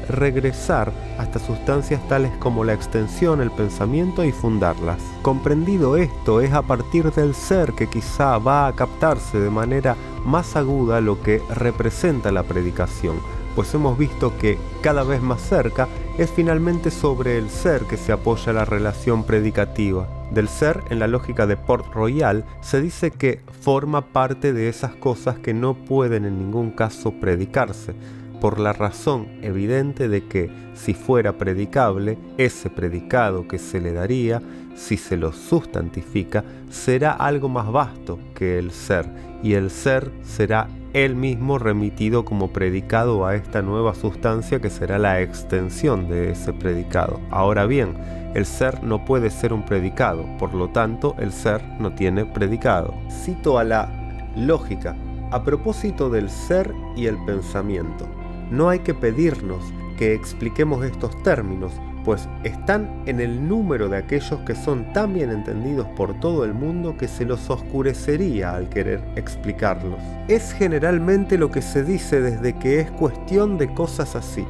regresar hasta sustancias tales como la extensión, el pensamiento y fundarlas. Comprendido esto, es a partir del ser que quizá va a captarse de manera más aguda lo que representa la predicación, pues hemos visto que cada vez más cerca es finalmente sobre el ser que se apoya la relación predicativa. Del ser, en la lógica de Port-Royal, se dice que forma parte de esas cosas que no pueden en ningún caso predicarse, por la razón evidente de que, si fuera predicable, ese predicado que se le daría, si se lo sustantifica, será algo más vasto que el ser, y el ser será él mismo remitido como predicado a esta nueva sustancia que será la extensión de ese predicado. Ahora bien, el ser no puede ser un predicado, por lo tanto, el ser no tiene predicado. Cito a la lógica, a propósito del ser y el pensamiento. no hay que pedirnos que expliquemos estos términos, pues están en el número de aquellos que son tan bien entendidos por todo el mundo que se los oscurecería al querer explicarlos. Es generalmente lo que se dice desde que es cuestión de cosas así.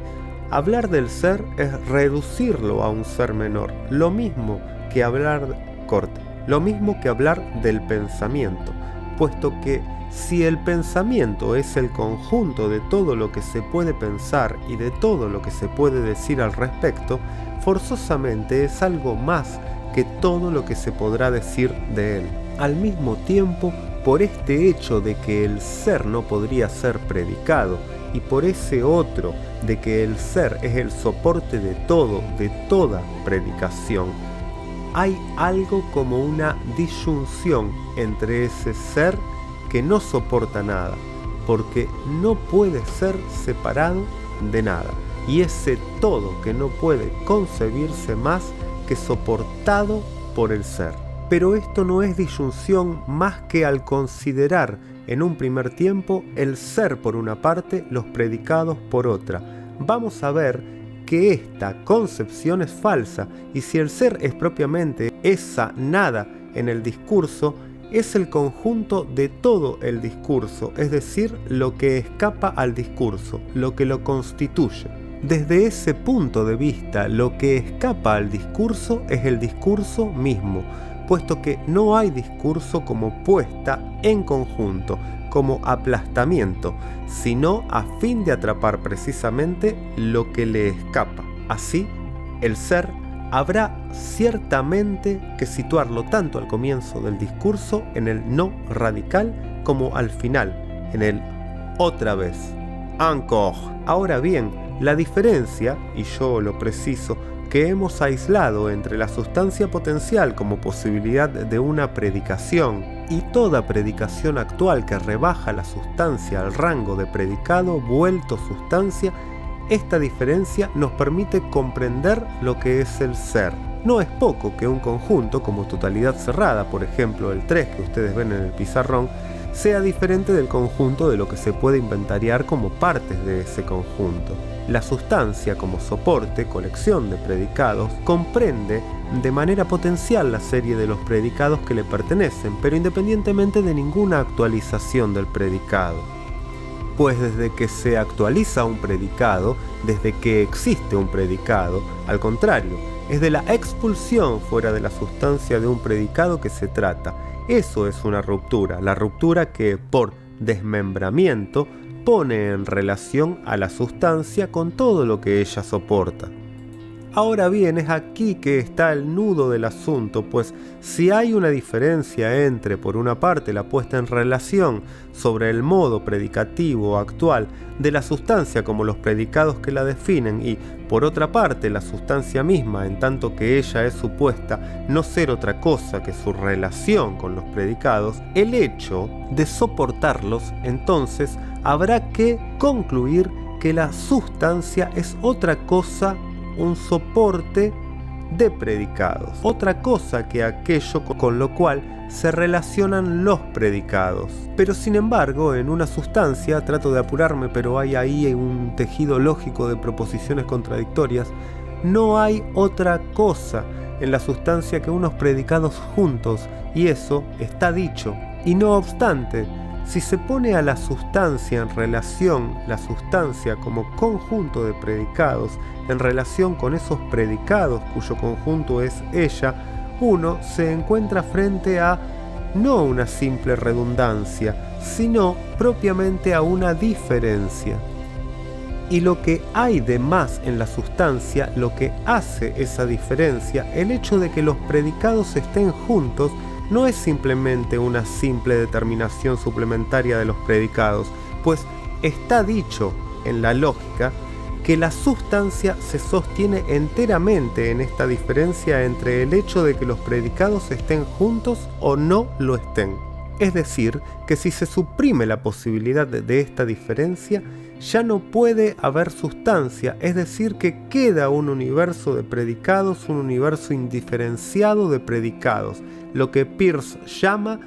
Hablar del ser es reducirlo a un ser menor, lo mismo que hablar del pensamiento, puesto que si el pensamiento es el conjunto de todo lo que se puede pensar y de todo lo que se puede decir al respecto, forzosamente es algo más que todo lo que se podrá decir de él. Al mismo tiempo, por este hecho de que el ser no podría ser predicado, y por ese otro de que el ser es el soporte de todo, de toda predicación, hay algo como una disyunción entre ese ser que no soporta nada, porque no puede ser separado de nada, y ese todo que no puede concebirse más que soportado por el ser. Pero esto no es disyunción más que al considerar en un primer tiempo el ser por una parte, los predicados por otra. Vamos a ver que esta concepción es falsa, y si el ser es propiamente esa nada en el discurso, es el conjunto de todo el discurso, es decir, lo que escapa al discurso, lo que lo constituye. Desde ese punto de vista, lo que escapa al discurso es el discurso mismo, puesto que no hay discurso como puesta en conjunto, como aplastamiento, sino a fin de atrapar precisamente lo que le escapa. Así, el ser habrá ciertamente que situarlo tanto al comienzo del discurso en el no radical como al final, en el otra vez, encore. Ahora bien, la diferencia, y yo lo preciso, que hemos aislado entre la sustancia potencial como posibilidad de una predicación y toda predicación actual que rebaja la sustancia al rango de predicado vuelto sustancia, esta diferencia nos permite comprender lo que es el ser. No es poco que un conjunto como totalidad cerrada, por ejemplo el 3 que ustedes ven en el pizarrón, sea diferente del conjunto de lo que se puede inventariar como partes de ese conjunto. La sustancia como soporte, colección de predicados, comprende de manera potencial la serie de los predicados que le pertenecen, pero independientemente de ninguna actualización del predicado. Pues desde que se actualiza un predicado, desde que existe un predicado, al contrario, es de la expulsión fuera de la sustancia de un predicado que se trata. Eso es una ruptura, la ruptura que, por desmembramiento, pone en relación a la sustancia con todo lo que ella soporta. Ahora bien, es aquí que está el nudo del asunto, pues si hay una diferencia entre, por una parte, la puesta en relación sobre el modo predicativo actual de la sustancia como los predicados que la definen y, por otra parte, la sustancia misma, en tanto que ella es supuesta no ser otra cosa que su relación con los predicados, el hecho de soportarlos, entonces, habrá que concluir que la sustancia es otra cosa, un soporte de predicados, otra cosa que aquello con lo cual se relacionan los predicados. Pero sin embargo, en una sustancia, trato de apurarme, pero hay ahí un tejido lógico de proposiciones contradictorias, no hay otra cosa en la sustancia que unos predicados juntos, y eso está dicho. Y no obstante, si se pone a la sustancia en relación, la sustancia como conjunto de predicados, en relación con esos predicados cuyo conjunto es ella, uno se encuentra frente a no una simple redundancia, sino propiamente a una diferencia. Y lo que hay de más en la sustancia, lo que hace esa diferencia, el hecho de que los predicados estén juntos, no es simplemente una simple determinación suplementaria de los predicados, pues está dicho en la lógica que la sustancia se sostiene enteramente en esta diferencia entre el hecho de que los predicados estén juntos o no lo estén. Es decir, que si se suprime la posibilidad de esta diferencia, ya no puede haber sustancia, es decir, que queda un universo de predicados, un universo indiferenciado de predicados, lo que Peirce llama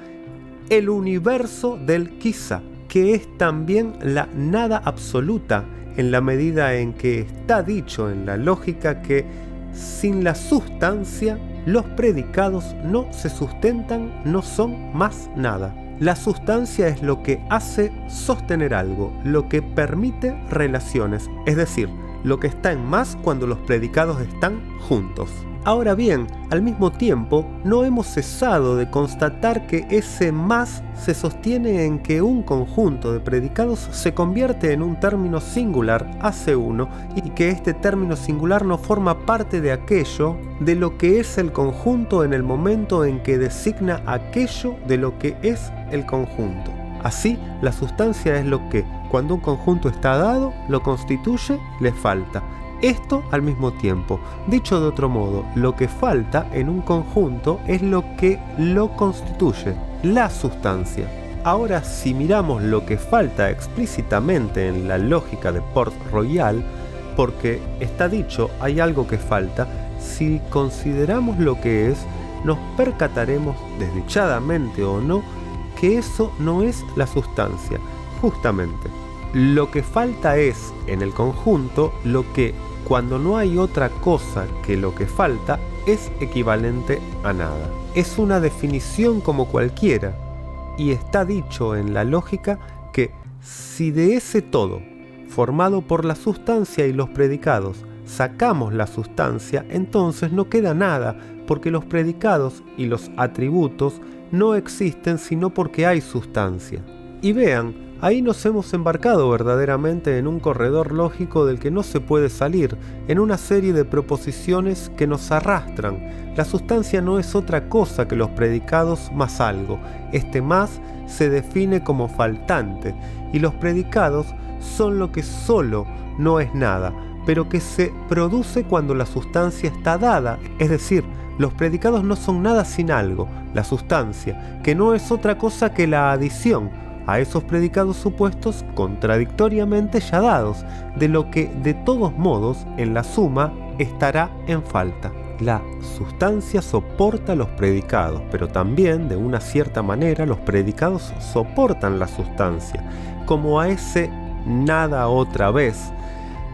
el universo del quizá. que es también la nada absoluta, en la medida en que está dicho en la lógica que sin la sustancia los predicados no se sustentan, no son más nada. La sustancia es lo que hace sostener algo, lo que permite relaciones, es decir, lo que está en más cuando los predicados están juntos. Ahora bien, al mismo tiempo, no hemos cesado de constatar que ese más se sostiene en que un conjunto de predicados se convierte en un término singular, hace uno, y que este término singular no forma parte de aquello de lo que es el conjunto en el momento en que designa aquello de lo que es el conjunto. Así, la sustancia es lo que, cuando un conjunto está dado, lo constituye, le falta. Esto al mismo tiempo. Dicho de otro modo, lo que falta en un conjunto es lo que lo constituye, la sustancia. Ahora, si miramos lo que falta explícitamente en la lógica de Port-Royal, porque está dicho, hay algo que falta, si consideramos lo que es, nos percataremos, desdichadamente o no, que eso no es la sustancia, justamente. Lo que falta es, en el conjunto, lo que, cuando no hay otra cosa que lo que falta, es equivalente a nada. Es una definición como cualquiera, y está dicho en la lógica que si de ese todo, formado por la sustancia y los predicados, sacamos la sustancia, entonces no queda nada, porque los predicados y los atributos no existen sino porque hay sustancia. Y vean, ahí nos hemos embarcado verdaderamente en un corredor lógico del que no se puede salir, en una serie de proposiciones que nos arrastran. La sustancia no es otra cosa que los predicados más algo. Este más se define como faltante, y los predicados son lo que solo no es nada, pero que se produce cuando la sustancia está dada, es decir, los predicados no son nada sin algo, la sustancia, que no es otra cosa que la adición a esos predicados supuestos contradictoriamente ya dados, de lo que de todos modos en la suma estará en falta. La sustancia soporta los predicados, pero también de una cierta manera los predicados soportan la sustancia, como a ese nada otra vez,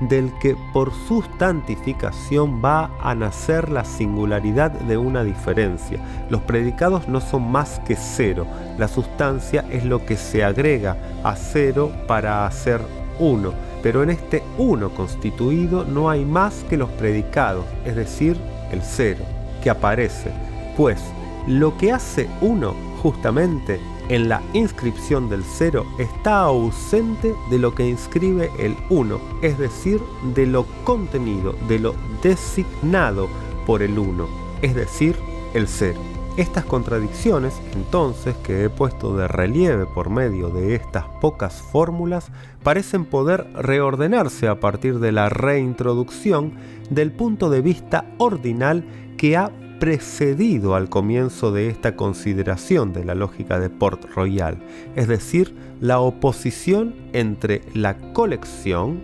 del que por sustantificación va a nacer la singularidad de una diferencia. Los predicados no son más que cero, la sustancia es lo que se agrega a cero para hacer uno, pero en este uno constituido no hay más que los predicados, es decir, el cero, que aparece, pues lo que hace uno justamente en la inscripción del cero está ausente de lo que inscribe el 1, es decir, de lo contenido, de lo designado por el 1, es decir, el 0. Estas contradicciones, entonces, que he puesto de relieve por medio de estas pocas fórmulas, parecen poder reordenarse a partir de la reintroducción del punto de vista ordinal que ha precedido al comienzo de esta consideración de la lógica de Port-Royal, es decir, la oposición entre la colección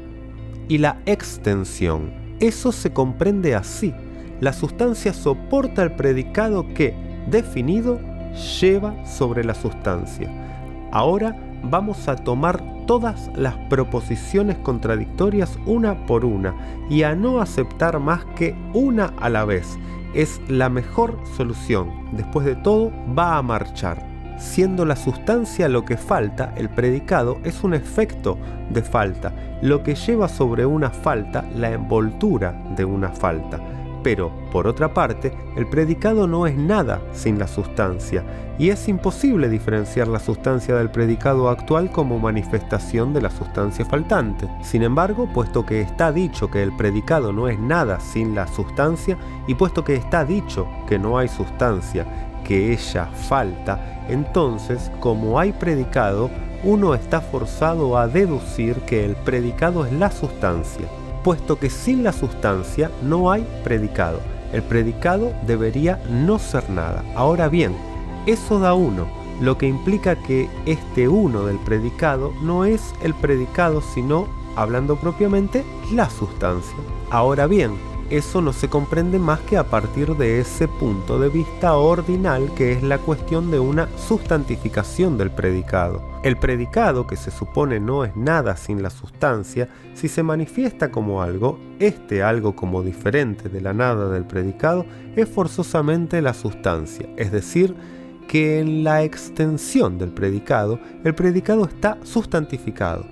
y la extensión. Eso se comprende así: la sustancia soporta el predicado que, definido, lleva sobre la sustancia. Ahora vamos a tomar todas las proposiciones contradictorias una por una y a no aceptar más que una a la vez. Es la mejor solución. Después de todo, va a marchar. Siendo la sustancia lo que falta, el predicado es un efecto de falta, lo que lleva sobre una falta la envoltura de una falta. Pero, por otra parte, el predicado no es nada sin la sustancia, y es imposible diferenciar la sustancia del predicado actual como manifestación de la sustancia faltante. Sin embargo, puesto que está dicho que el predicado no es nada sin la sustancia, y puesto que está dicho que no hay sustancia, que ella falta, entonces, como hay predicado, uno está forzado a deducir que el predicado es la sustancia, puesto que sin la sustancia no hay predicado. El predicado debería no ser nada. Ahora bien, eso da uno, lo que implica que este uno del predicado no es el predicado, sino, hablando propiamente, la sustancia. Ahora bien, eso no se comprende más que a partir de ese punto de vista ordinal, que es la cuestión de una sustantificación del predicado. El predicado, que se supone no es nada sin la sustancia, si se manifiesta como algo, este algo como diferente de la nada del predicado, es forzosamente la sustancia, es decir, que en la extensión del predicado, el predicado está sustantificado,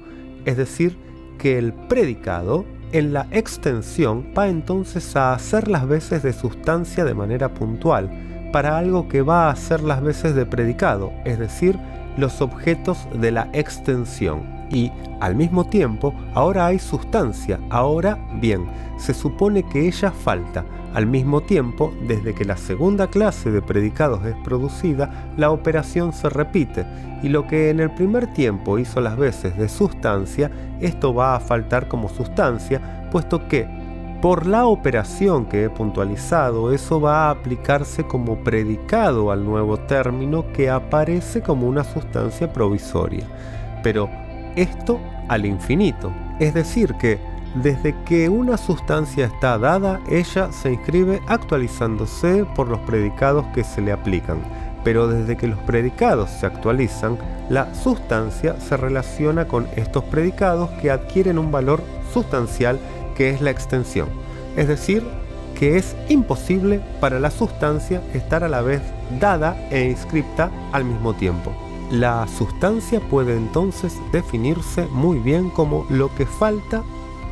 es decir, que el predicado en la extensión va entonces a hacer las veces de sustancia de manera puntual, para algo que va a hacer las veces de predicado, es decir, los objetos de la extensión. Y al mismo tiempo, ahora hay sustancia, ahora bien, se supone que ella falta. Al mismo tiempo, desde que la segunda clase de predicados es producida, la operación se repite, y lo que en el primer tiempo hizo las veces de sustancia, esto va a faltar como sustancia, puesto que por la operación que he puntualizado, eso va a aplicarse como predicado al nuevo término que aparece como una sustancia provisoria. Pero esto al infinito, es decir que desde que una sustancia está dada, ella se inscribe actualizándose por los predicados que se le aplican. Pero desde que los predicados se actualizan, la sustancia se relaciona con estos predicados que adquieren un valor sustancial que es la extensión. Es decir, que es imposible para la sustancia estar a la vez dada e inscripta al mismo tiempo. La sustancia puede entonces definirse muy bien como lo que falta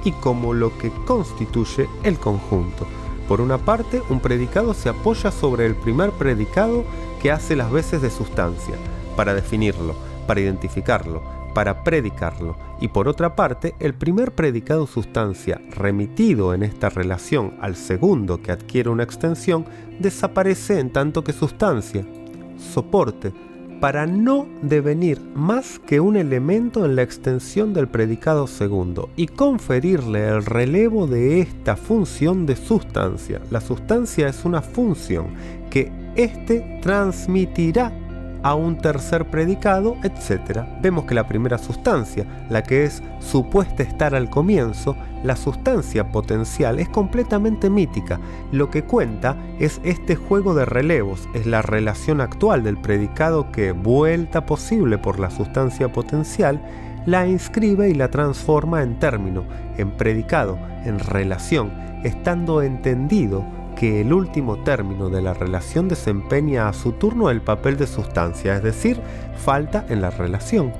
y como lo que constituye el conjunto. Por una parte, un predicado se apoya sobre el primer predicado que hace las veces de sustancia, para definirlo, para identificarlo, para predicarlo, y por otra parte, el primer predicado sustancia remitido en esta relación al segundo que adquiere una extensión, desaparece en tanto que sustancia, soporte, para no devenir más que un elemento en la extensión del predicado segundo y conferirle el relevo de esta función de sustancia. La sustancia es una función que éste transmitirá a un tercer predicado, etc. Vemos que la primera sustancia, la que es supuesta estar al comienzo, la sustancia potencial, es completamente mítica. Lo que cuenta es este juego de relevos, es la relación actual del predicado que, vuelta posible por la sustancia potencial, la inscribe y la transforma en término, en predicado, en relación, estando entendido que el último término de la relación desempeña a su turno el papel de sustancia, es decir, falta en la relación,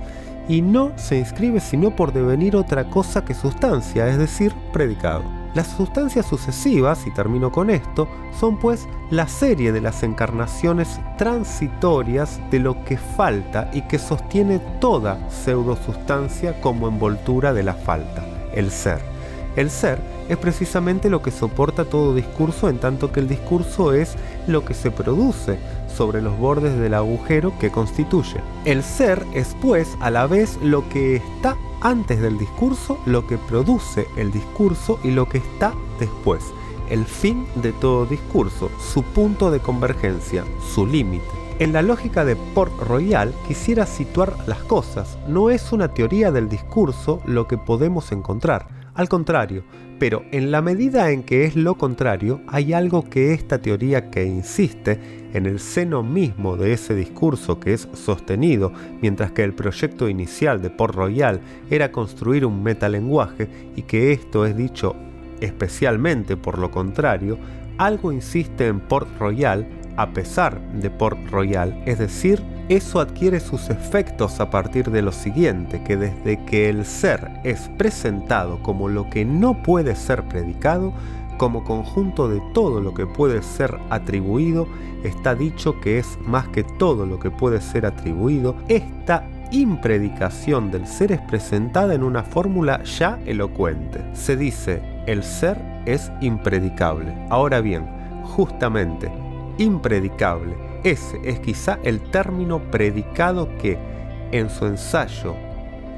y no se inscribe sino por devenir otra cosa que sustancia, es decir, predicado. Las sustancias sucesivas, y termino con esto, son pues la serie de las encarnaciones transitorias de lo que falta y que sostiene toda pseudosustancia como envoltura de la falta, el ser. El ser es precisamente lo que soporta todo discurso, en tanto que el discurso es lo que se produce sobre los bordes del agujero que constituye. El ser es pues a la vez lo que está antes del discurso, lo que produce el discurso y lo que está después. El fin de todo discurso, su punto de convergencia, su límite. En la lógica de Port-Royal quisiera situar las cosas. No es una teoría del discurso lo que podemos encontrar. Al contrario, pero en la medida en que es lo contrario, hay algo que esta teoría que insiste en el seno mismo de ese discurso que es sostenido, mientras que el proyecto inicial de Port-Royal era construir un metalenguaje y que esto es dicho especialmente por lo contrario, algo insiste en Port-Royal a pesar de Port-Royal, es decir, eso adquiere sus efectos a partir de lo siguiente, que desde que el ser es presentado como lo que no puede ser predicado, como conjunto de todo lo que puede ser atribuido, está dicho que es más que todo lo que puede ser atribuido. Esta impredicación del ser es presentada en una fórmula ya elocuente. Se dice, el ser es impredicable. Ahora bien, justamente, impredicable, ese es quizá el término predicado que, en su ensayo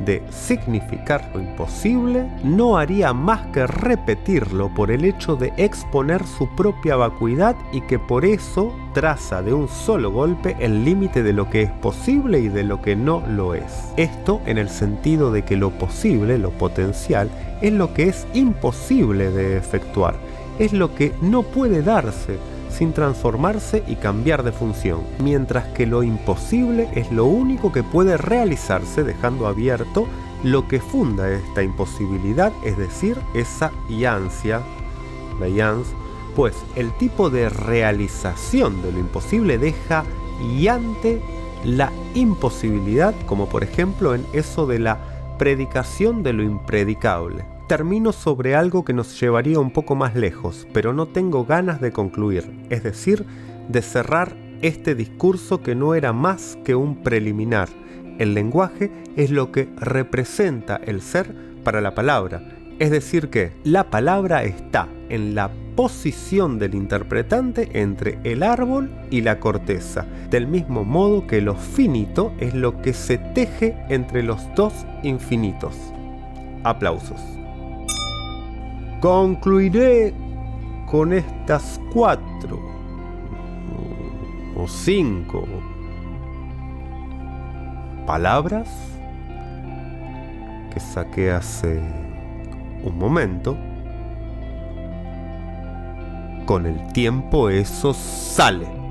de significar lo imposible, no haría más que repetirlo por el hecho de exponer su propia vacuidad y que por eso traza de un solo golpe el límite de lo que es posible y de lo que no lo es. Esto en el sentido de que lo posible, lo potencial, es lo que es imposible de efectuar es lo que no puede darse sin transformarse y cambiar de función, mientras que lo imposible es lo único que puede realizarse, dejando abierto lo que funda esta imposibilidad, es decir, esa iancia, la iance, pues el tipo de realización de lo imposible deja iante la imposibilidad, como por ejemplo en eso de la predicación de lo impredicable. Termino sobre algo que nos llevaría un poco más lejos, pero no tengo ganas de concluir, es decir, de cerrar este discurso que no era más que un preliminar. El lenguaje es lo que representa el ser para la palabra, es decir que la palabra está en la posición del interpretante entre el árbol y la corteza, del mismo modo que lo finito es lo que se teje entre los dos infinitos. Aplausos. Concluiré con estas 4 o 5 palabras que saqué hace un momento. Con el tiempo eso sale.